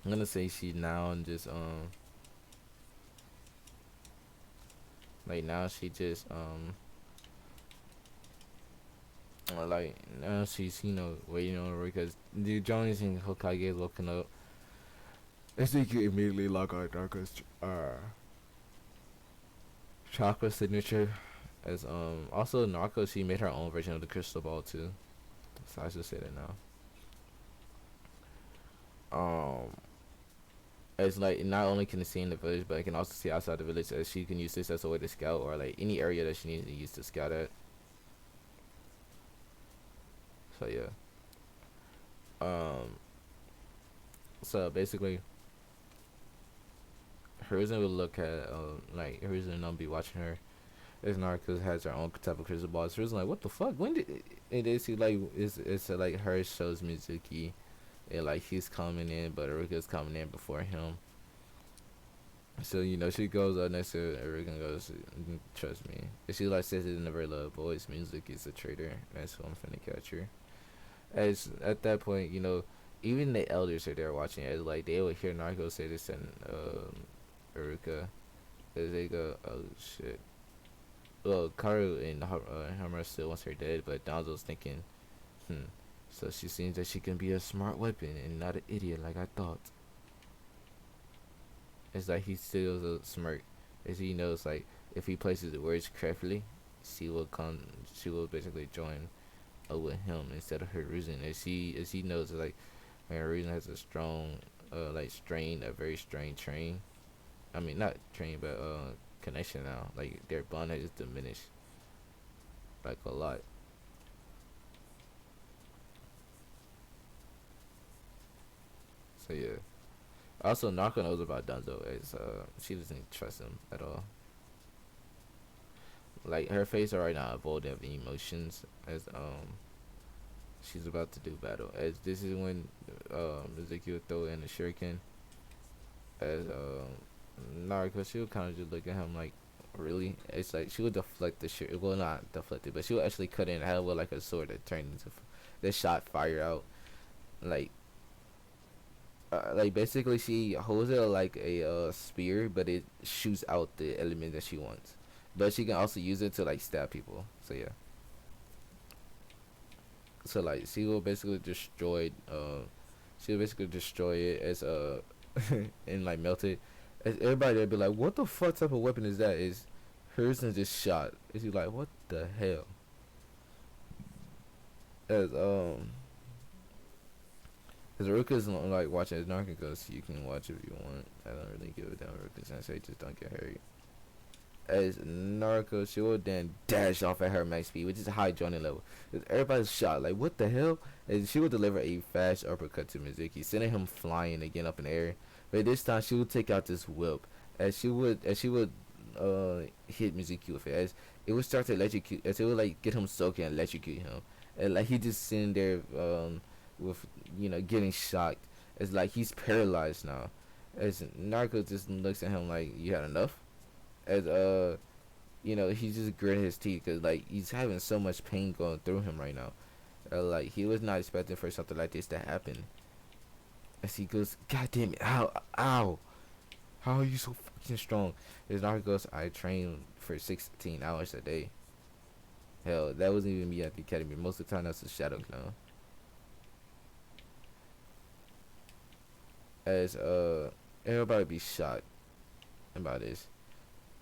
gonna say she now and just like now she just like now she's waiting on her because the Johnny's and Hokage is looking up. I think you immediately log on Naruto's chakra signature. As also Narco, she made her own version of the crystal ball too. So I should say that now. Um, it's like not only can it see in the village, but it can also see outside the village. As she can use this as a way to scout or like any area that she needs to use to scout at. So yeah. Um. So basically, Hiruzen will look at like Hiruzen and be watching her. As Narcos has her own type of crystal ball. So Hiruzen like, what the fuck? When did it is he like it's like her shows Mizuki and like he's coming in, but Aruka's coming in before him. So she goes up next to Aruka and goes, "Trust me." And she like says it in a very low voice. Music is a traitor. That's who I'm finna catch her. As at that point, even the elders are there watching. As like they would hear Narco say this and Aruka, as they go, "Oh shit." Well, Karu and Hammer still wants her dead, but Donzo's thinking, hmm. So she seems that she can be a smart weapon and not an idiot like I thought. It's like he still a smirk, as he knows like if he places the words correctly, she will come. She will basically join with him instead of her reason. As he knows like her reason has a strong like strain, a very strained train. I mean not train, but connection now. Like their bond has diminished like a lot. So yeah. Also, Narco knows about Dunzo as she doesn't trust him at all. Like her face right now void of emotions as she's about to do battle. As this is when Ezekiel throw in the shuriken as Narco, she would kind of just look at him like, really? It's like she would deflect the shuriken. Well, not deflect it, but she would actually cut it in half with like a sword that turned into the shot fire out. Like like basically she holds it like a spear, but it shoots out the element that she wants. But she can also use it to like stab people. So yeah. So like she will basically destroy. She'll basically destroy it as and like melt it. As everybody there be like, what the fuck type of weapon is that? Is hers and just shot? Is he like, what the hell? As Cause Ruka's like watching his Narcos, you can watch if you want. I don't really give a damn Ruka Sensei, just don't get hurt. As Naruto, she will then dash off at her max speed, which is a high joining level. Everybody's shocked, like what the hell? And she will deliver a fast uppercut to Mizuki, sending him flying again up in the air. But this time she will take out this whip, as she would hit Mizuki with it, as it would start to electrocute, as it would like get him soaking and electrocute him, and like he just sitting there with getting shocked. It's like he's paralyzed now. As Narco just looks at him like, you had enough. As he just gritted his teeth because like he's having so much pain going through him right now. Like he was not expecting for something like this to happen. As he goes, God damn it, ow, ow, how are you so fucking strong? As Narco goes, I train for 16 hours a day. Hell, that wasn't even me at the academy. Most of the time, that's a shadow clone. As everybody be shocked about this,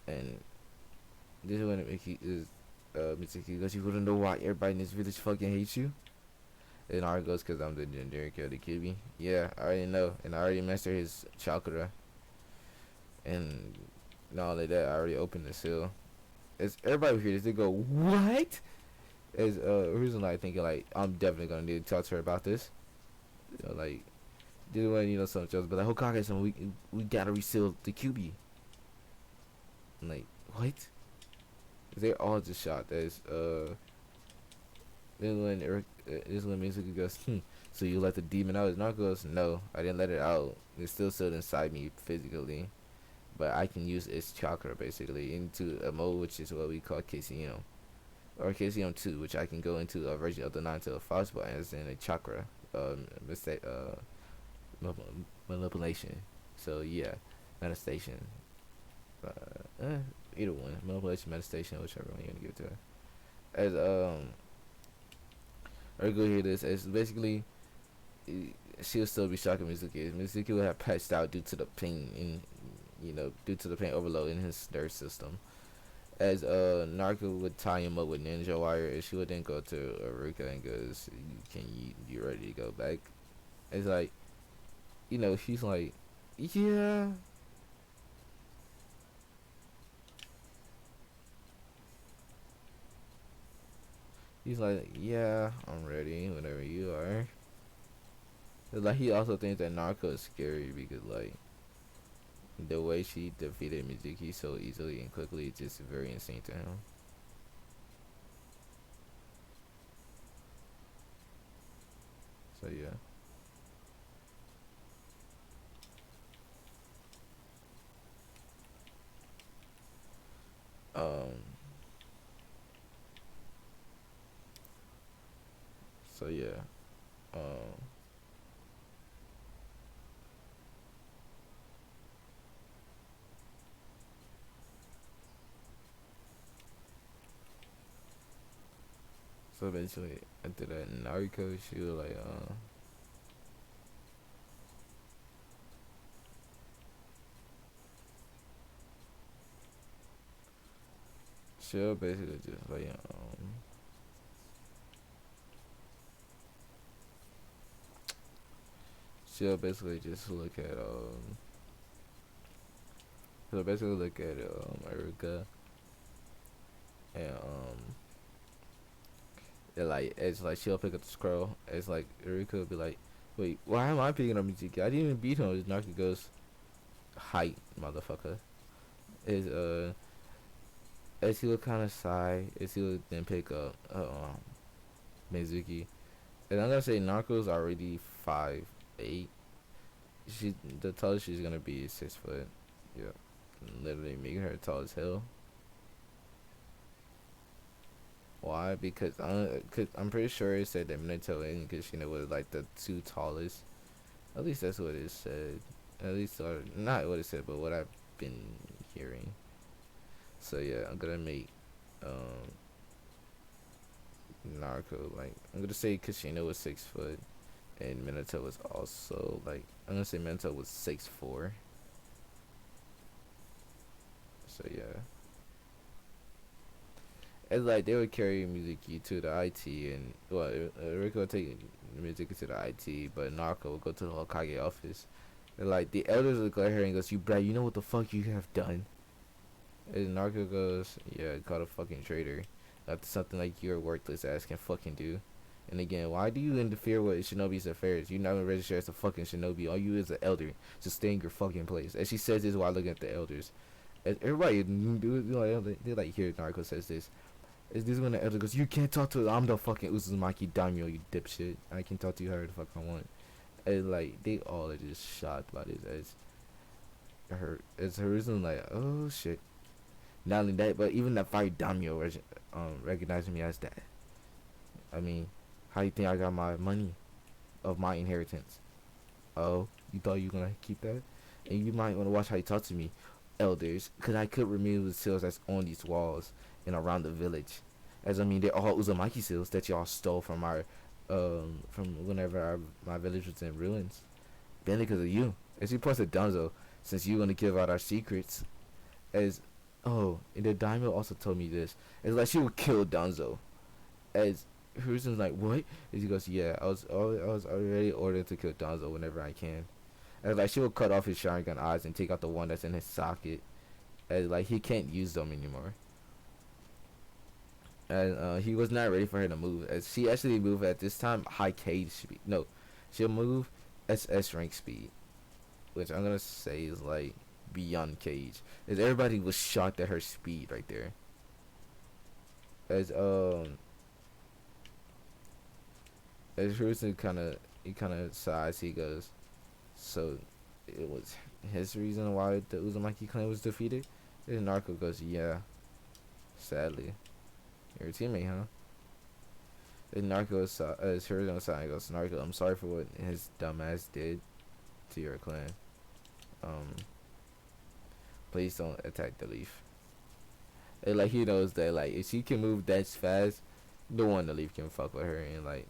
and this is when Mickey is Mitsuki goes, you wouldn't know why everybody in this village fucking hates you. And Ari goes, cause I'm the generic of the Kyuubi. Yeah, I already know, and I already mastered his chakra, and not only that, I already opened the seal. As everybody hears this, they go, what? As reason like thinking like I'm definitely gonna need to talk to her about this. Like didn't want some jokes, but like Hokage, so we gotta reseal the Kyuubi. I'm like what? They're all just shocked as this when Mizuki goes, so you let the demon out? Narco goes, no, I didn't let it out. It's still sealed inside me physically, but I can use its chakra basically into a mode which is what we call Kisino. or KCM2, which I can go into a version of the nine tailed fox, but as in a chakra mistake manipulation. So yeah, manifestation. Either one, manipulation, manifestation, whichever one you want to give it to her. As or go hear this as basically she'll still be shocking Mizuki. Mizuki will have passed out due to the pain in due to the pain overload in his nerve system. As Narco would tie him up with ninja wire, and she would then go to Aruka and goes, "Can you ready to go back?" It's like he's like, "Yeah." He's like, "Yeah, I'm ready whenever you are." It's like he also thinks that Narco is scary because like the way she defeated Mizuki so easily and quickly is just very insane to him. So yeah. Um. So yeah. Um. So eventually, after that Narco, she was like, she'll basically just like, she'll basically just look at, she'll basically look at, Erica, and, like, it's like she'll pick up the scroll. It's like Erica will be like, wait, why am I picking up Mizuki? I didn't even beat him. Narco goes, height, motherfucker. Is, as he would kind of sigh, as he would then pick up, Mizuki. And I'm gonna say Narco's already 5'8". She the tallest she's gonna be is 6 foot. Yeah, literally making her tall as hell. Why? Because I'm pretty sure it said that Minato and Kushina was like the two tallest. At least that's what it said. At least, or not what it said, but what I've been hearing. So yeah, I'm gonna make um Narco like I'm gonna say Kushina was 6 foot and Minato was also like I'm gonna say Minato was 6'4". So yeah. It's like they would carry Mizuki to the IT, and well, Rico would take Mizuki to the IT, but Narco would go to the Hokage office. And like the elders would go here and goes, "You brat, you know what the fuck you have done?" And Narco goes, "Yeah, call a fucking traitor. That's something like your worthless ass can fucking do." And again, why do you interfere with Shinobi's affairs? You're not even registered as a fucking Shinobi. All you is an elder. Just stay in your fucking place. And she says this while looking at the elders. And everybody, they like hear Narco says this. Is this when the elder goes, "You can't talk to I'm the fucking Uzumaki Daimyo, you dipshit. I can talk to you however the fuck I want." And like they all are just shocked by this as her reason like, oh shit. Not only that, but even that fire Daimyo recognizing me as that. I mean, how you think I got my money of my inheritance? Oh, you thought you were gonna keep that? And you might wanna watch how you talk to me, elders, cause I could remove the seals that's on these walls and around the village. As I mean, they're all Uzumaki seals that y'all stole from our, from whenever my village was in ruins. Mainly because of you. As he points to Dunzo, since you want to give out our secrets. As, oh, and the Daimyo also told me this. It's like she would kill Dunzo. As Hiruzen's like, what? As he goes, yeah, I was already ordered to kill Dunzo whenever I can. As like she would cut off his Sharingan eyes and take out the one that's in his socket. As like he can't use them anymore. And he was not ready for her to move. As she actually moved at this time high cage speed. No, she'll move SS rank speed, which I'm gonna say is like beyond cage. As everybody was shocked at her speed right there. As as Hiruzen kind of sighs, he goes, so it was his reason why the Uzumaki clan was defeated. And Narco goes, yeah, sadly. Your teammate, huh? And Narco is her on side goes, Narco, I'm sorry for what his dumbass did to your clan. Um, please don't attack the leaf. And like he knows that like if she can move that fast, no one the leaf can fuck with her, and like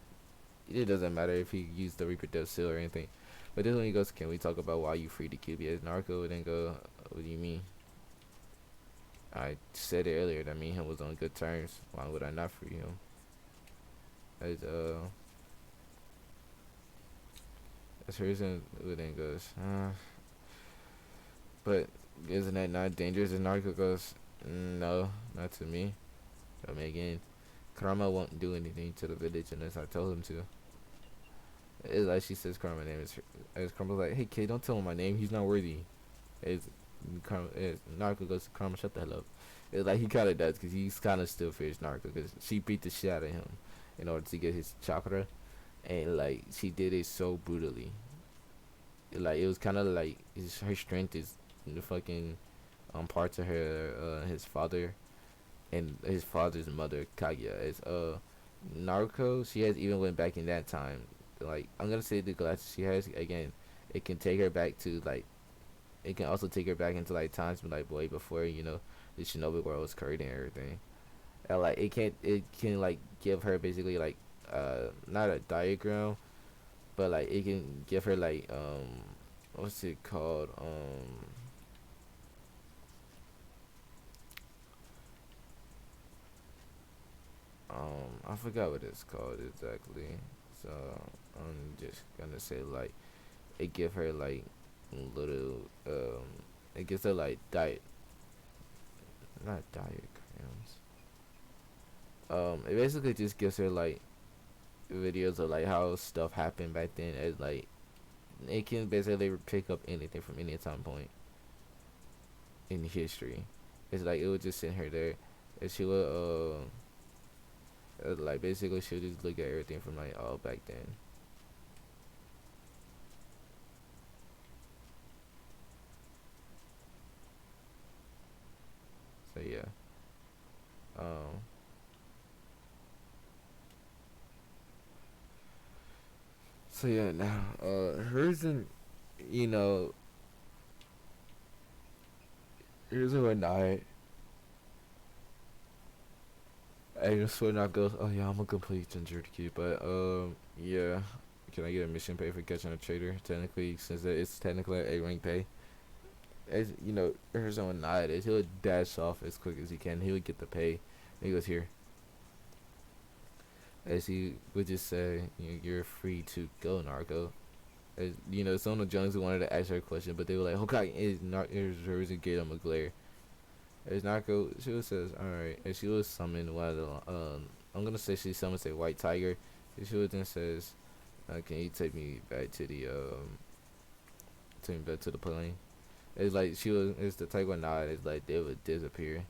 it doesn't matter if he used the reproductive seal or anything. But then when he goes, can we talk about why you freed the QB as Narco? And then go, what do you mean? I said it earlier that me and him was on good terms. Why would I not free him? As as her reason, then goes, but isn't that not dangerous? And Narco goes, no, not to me. I mean, again, Karma won't do anything to the village unless I tell him to. It's like she says Karma's name is, as Karma's like, hey kid, don't tell him my name. He's not worthy. It's Karma. Narco goes to Karma, shut the hell up. It's like he kind of does because he's kind of still fears Narco because she beat the shit out of him in order to get his chakra, and like she did it so brutally. Like it was kind of like her strength is the fucking parts of her his father and his father's mother Kaguya is Naruto. She has even went back in that time. Like I'm gonna say the glasses she has again, it can take her back to like it can also take her back into like times like way before the Shinobi world was created and everything. And like it can like give her basically like not a diagram, but like it can give her like what's it called I forgot what it's called exactly. So I'm just gonna say like it give her like little it gives her like diet not diagrams. It basically just gives her like videos of like how stuff happened back then as like it can basically pick up anything from any time point in history. It's like it would just send her there and she would like basically she'll just look at everything from like all back then. So yeah. Um so yeah now hers and you know here's what I just when I goes, oh yeah, I'm a complete ginger kid, but yeah, can I get a mission pay for catching a traitor? Technically, since it's technically a rank pay, as you know, here's someone not is he'll dash off as quick as he can. He would get the pay. And he goes here, as he would just say, you're free to go, Narco. As some of the Jones who wanted to ask her a question, but they were like, okay, is get him a glare. As Narco, she was says, alright, and she was summoned one of the, I'm gonna say she summons a white tiger. And she was then says, can you take me back to the, take me back to the plane? It's like it's the tiger nod, it's like they would disappear.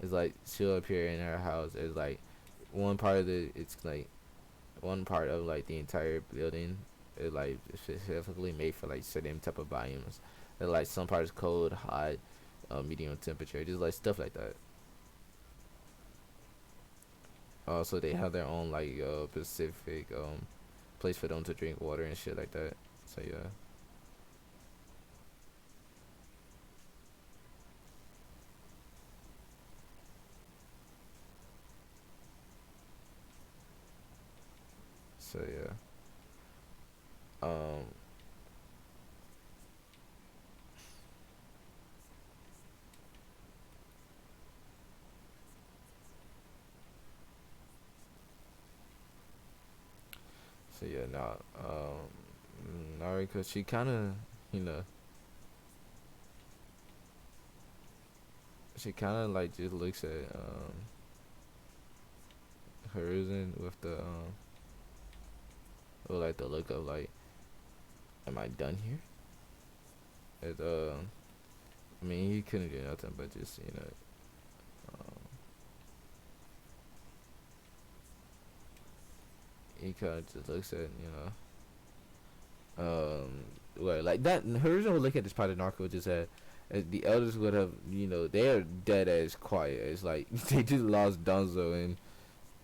It's like she'll appear in her house as like one part of it's like one part of like the entire building is like specifically made for like certain type of biomes. And like some parts cold, hot, medium temperature, just like stuff like that. Also, they have their own like specific place for them to drink water and shit like that. So yeah. So yeah. Um. So yeah. Now. Nariko, she kind of, you know, she kind of like just looks at Horizon with the with like the look of like, am I done here? It I mean he couldn't do nothing but just um, he kind of just looks at well like that Horizon would look at this part of Narco just said The elders would have, they are dead as quiet. It's like they just lost Donzo and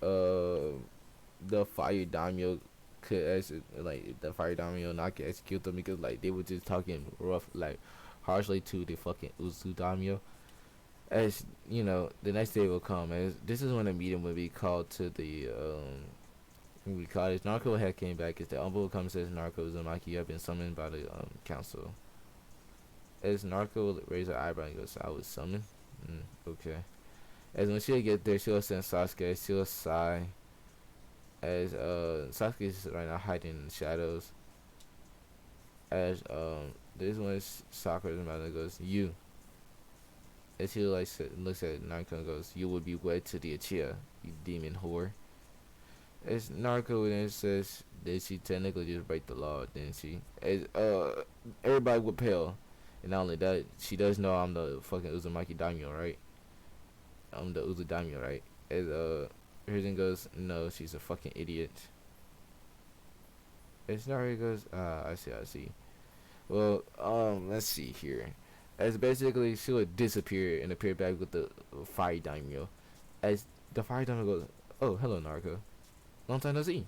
uh the fire daimyo could like the fire daimyo not get execute them because like they were just talking rough like harshly to the fucking Uzu daimyo. As the next day will come. As this is when a meeting will be called to the we call it. Narco had came back as the Umbo comes and says Narco Uzumaki have been summoned by the council. As Narco raised her eyebrow and goes, I was summoned? Okay. As when she'll get there, she'll send Sasuke, she'll sigh. As Sasuke's right now hiding in the shadows. As this one Sakura's mother goes, you. As he like looks at Narco and goes, you will be wed to the Uchiha, you demon whore. As Narco then says, did she technically just break the law, didn't she? As everybody would pale. And not only that, she does know I'm the fucking Uzumaki Daimyo, right? I'm the Uzu Daimyo, right? As Hiruzen goes, no, she's a fucking idiot. As Naruto goes, I see. Well, let's see here. As basically she would disappear and appear back with the fire daimyo. As the fire daimyo goes, oh hello Naruto, long time no see.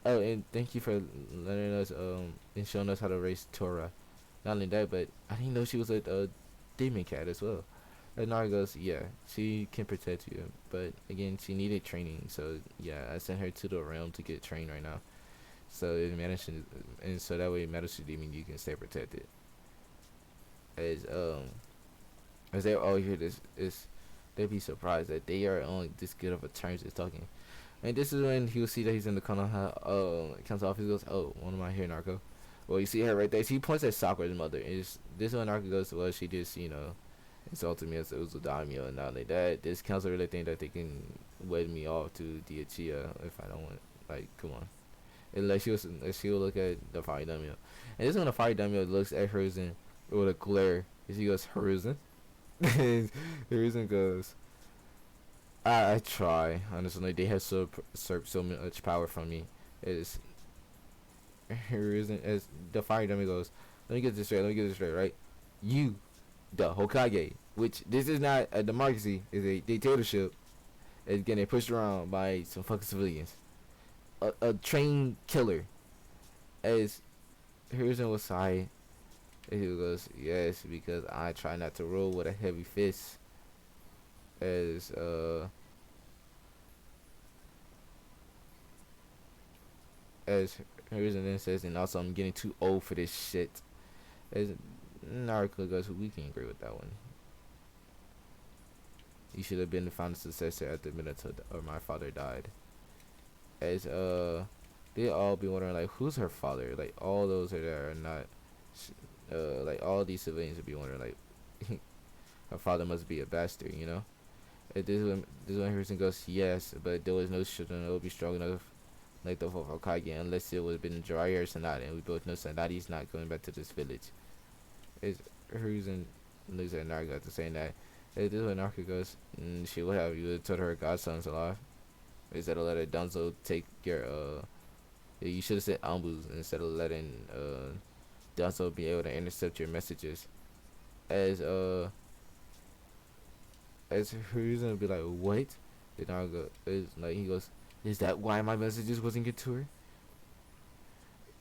Oh, and thank you for letting us and showing us how to race Tora. Not only that, but I didn't know she was a demon cat as well. And Naruto goes, yeah, she can protect you, but again she needed training, so yeah, I sent her to the realm to get trained right now. So it managed to, and so that way it matters to demon you can stay protected. As as they all hear this, is they'd be surprised that they are only this good of a terms as talking. And this is when he'll see that he's in the council office. He goes, oh, one of my here, Narco. Well, you see her right there. She points at Sakura's mother. And this one Narco goes, well, she just insulted me as a Uzudamio, and not only that, this council really think that they can wed me off to the Uchiha if I don't want. Like, come on. And like she'll look at the fire daimyo, and this is when the fire daimyo looks at Hiruzen with a glare. And she goes, Hiruzen, and Hiruzen goes, I try. Honestly, they have usurped so much power from me. It's Hiruzen as the fire daimyo goes. Let me get this straight. Right, you, the Hokage, which this is not a democracy, is a dictatorship, is getting pushed around by some fucking civilians. A trained killer. As Hiruzen will sigh, and he goes, yes, because I try not to rule with a heavy fist. As Hiruzen then says, and also I'm getting too old for this shit. As Naruto goes, we can agree with that one. You should have been the founding successor at the minute or my father died. As they all be wondering like who's her father, like all those that are not like all these civilians would be wondering like her father must be a bastard, And this one person goes, yes, but there was no children that would be strong enough like the Hokage unless it would have been Jiraiya or Sanada, and we both know Sanada's not going back to this village. It's Hiruzen looks at Naruto after saying that. This is when Naruto goes, she would have you told her godson's alive. Instead of letting Danzo take your you should have said ambus instead of letting Danzo be able to intercept your messages. As Hiruzen be like, what? And Naruto is like he goes, is that why my messages wasn't get to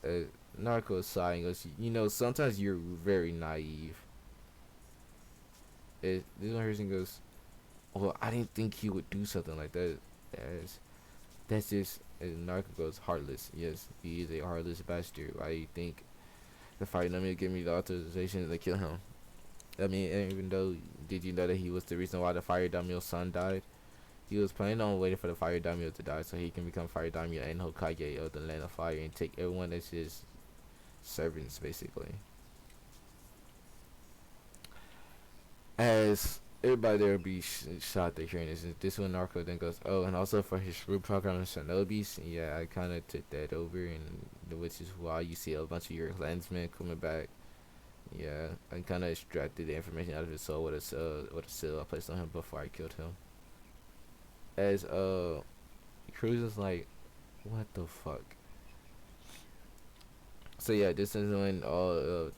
her? Naruto is sighing, goes, sometimes you're very naive. This one Hiruzen goes, well, I didn't think he would do something like that. That's just, and Naruto goes, heartless. Yes, he is a heartless bastard. Why do you think the fire enemy give me the authorization to kill him? I mean, even though, did you know that he was the reason why the fire daimyo's son died? He was planning on waiting for the fire daimyo to die so he can become fire daimyo and Hokage of the land of fire and take everyone as his servants, basically. As everybody there would be shocked at hearing this. This one Naruto then goes, oh, and also for his root program of Shinobis, yeah, I kind of took that over, and which is why you see a bunch of your clansmen coming back. Yeah, I kind of extracted the information out of his soul with a seal I placed on him before I killed him. As Cruz is like, what the fuck? So yeah, this is when all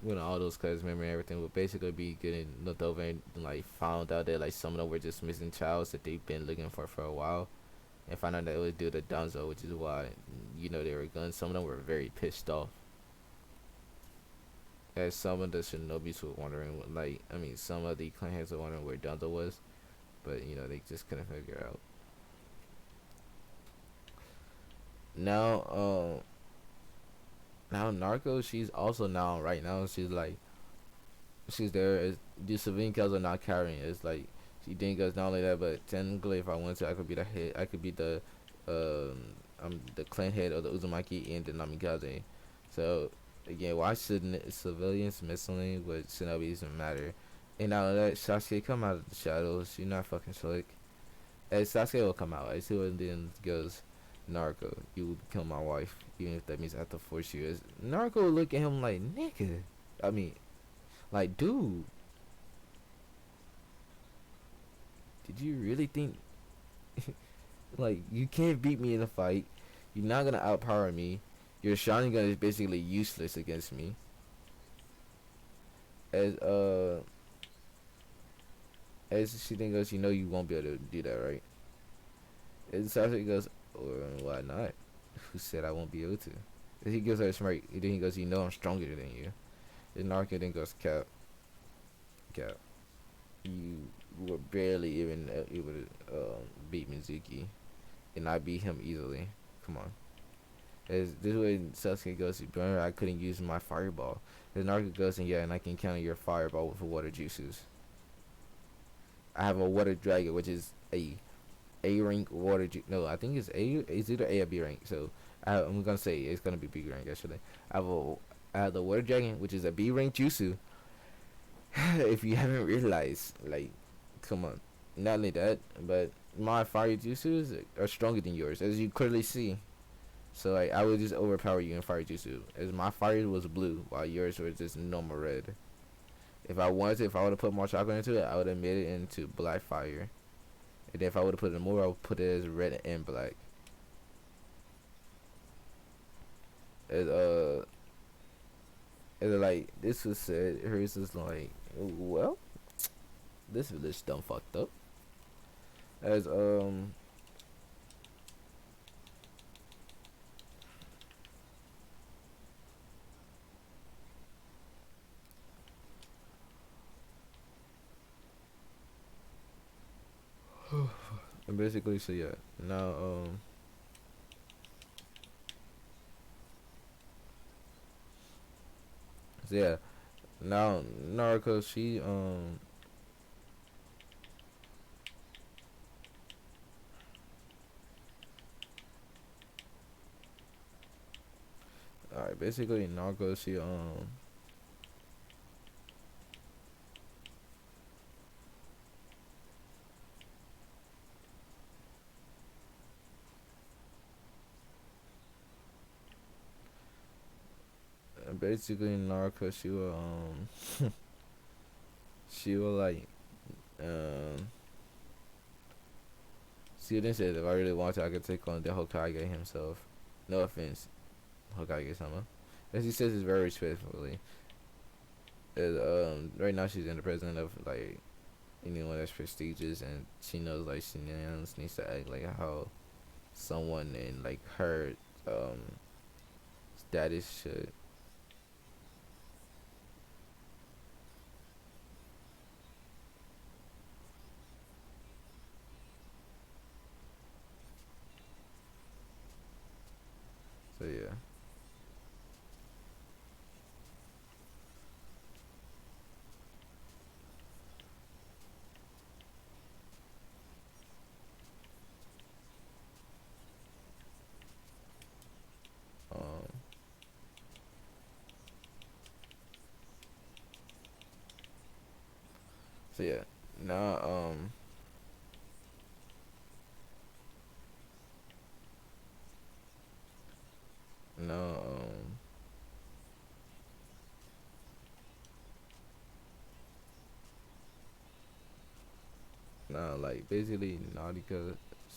when all those classes, remember everything would basically be getting looked over and like found out that like some of them were just missing childs that they've been looking for a while, and found out that it was due to Dunzo, which is why they were guns. Some of them were very pissed off. As some of the Shinobis were wondering, like I mean, some of the clan heads were wondering where Dunzo was, but they just couldn't figure out. Now, now Narco, she's also now right now she's like she's there. The civilian kills are not carrying. It's like she thinks not only that, but technically, if I wanted to, I could be the head. I could be I'm the clan head of the Uzumaki and the Namikaze. So again, why shouldn't civilians missing with shinobi even matter? And now that Sasuke come out of the shadows, you're not fucking slick. As Sasuke will come out, as he then goes, Naruto, you will become my wife, even if that means I have to force you. As Naruto will look at him like, nigga. I mean, like, dude, did you really think, like, you can't beat me in a fight? You're not gonna outpower me. Your Sharingan is basically useless against me. As as she then goes, you won't be able to do that, right? And Sasuke goes, or why not? Who said I won't be able to? And he gives her a smirk. And then he goes, I'm stronger than you. And Naruto then goes, Cap, Cap, you were barely even able to beat Mizuki, and I beat him easily. Come on. As this way Sasuke goes, remember I couldn't use my fireball. And Naruto goes, and I can counter your fireball with water juices. I have a water dragon, which is a rank water. No, I think it's A. It's either A or B rank. So I'm gonna say it's gonna be B rank actually. I have the water dragon, which is a B rank jutsu. If you haven't realized, like, come on. Not only that, but my fire jutsus are stronger than yours, as you clearly see. So like, I would just overpower you in fire jutsu, as my fire was blue while yours was just normal red. If I wanted to, if I would have put more chocolate into it, I would have made it into black fire. And if I would have put it more, I would put it as red and black. As like this was said, hers is like, well, this village done fucked up. As and basically, so yeah. Now so yeah. Now Naruto, she alright, basically Naruto, she basically Naruto, she will she will like um she then said if I really want to, I could take on the Hokage himself. No offense, Hokage sama. As he says, it very respectfully. As, right now she's in the president of like anyone that's prestigious, and she knows like she needs to act like how someone in like her um status should. So yeah. Um. So yeah. Now now now like basically Nautica,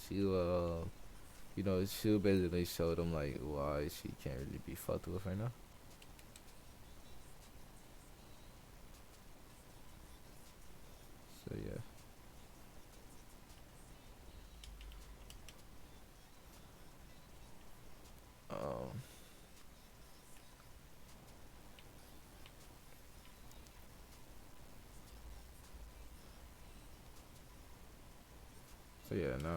she she'll basically show them like why she can't really be fucked with right now. yeah, no,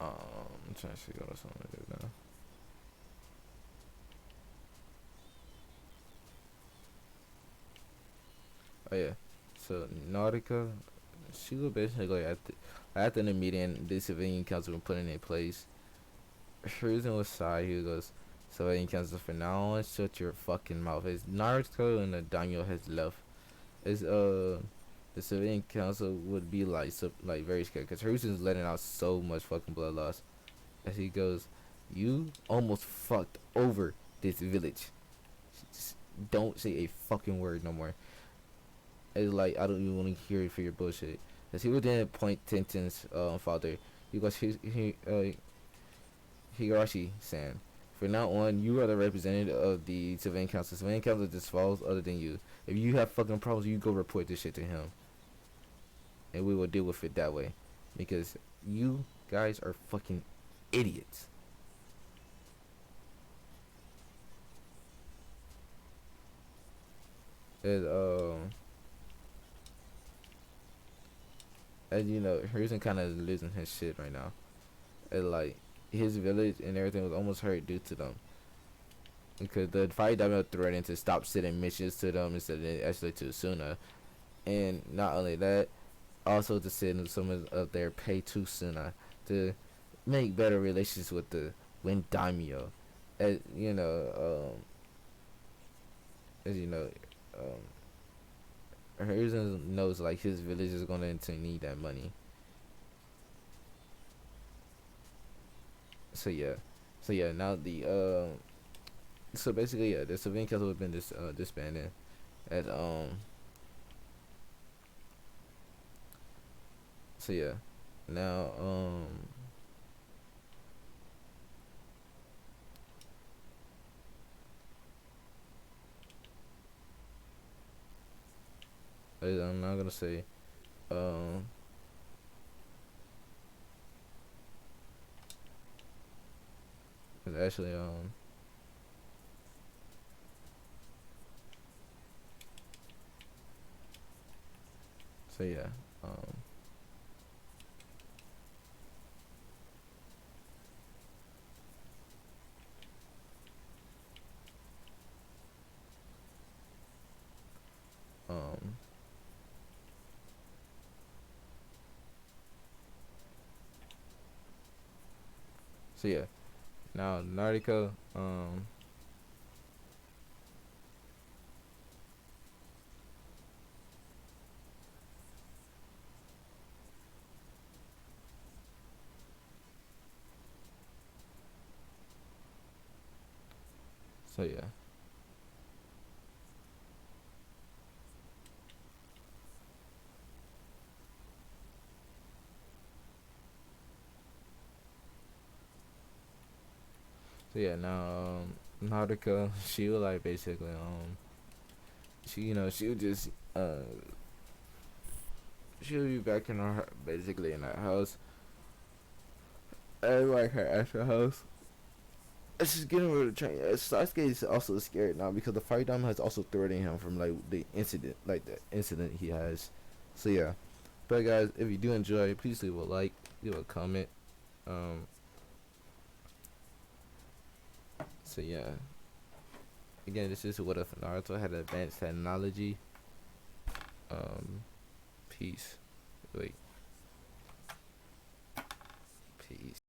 I'm trying to see what else I want to do now. Oh yeah, so Nautica, she was basically like after the meeting, the civilian council been putting in place. Hiruzen was side. He goes, civilian council for now on, shut your fucking mouth. It's Naruto and the Daimyo has left. It's the civilian council would be like like very scared because Hiruzen's letting out so much fucking blood loss. As he goes, you almost fucked over this village. Just don't say a fucking word no more. It's like I don't even want to hear it for your bullshit. As he was then point Tenten's father, he goes Higurashi-san. From now on, you are the representative of the civilian council. Civilian council just falls other than you. If you have fucking problems, you go report this shit to him, and we will deal with it that way. Because you guys are fucking idiots. And as you know, Harrison kind of losing his shit right now. And like his village and everything was almost hurt due to them. Because the fire diamond threatened to stop sending missions to them instead of actually to Suna. And not only that, also to send some of their pay to Suna to make better relations with the Wind Daimyo. As as you know, Harrison knows like his village is going to need that money. So yeah, now the so basically yeah, the civilian council has been disbanded. And so yeah, now I'm not gonna say um it's actually so yeah um um so yeah, now Nardico so yeah. So yeah, now Nautica, she was like basically she she would just she would be back in her basically in her house and like her actual house. And she's getting rid of the train. Sasuke is also scared now because the fire diamond has also threatened him from the incident he has. So yeah, but guys, if you do enjoy, please leave a like, leave a comment. Um, so yeah, again, this is what if Naruto had advanced technology. Peace. Wait.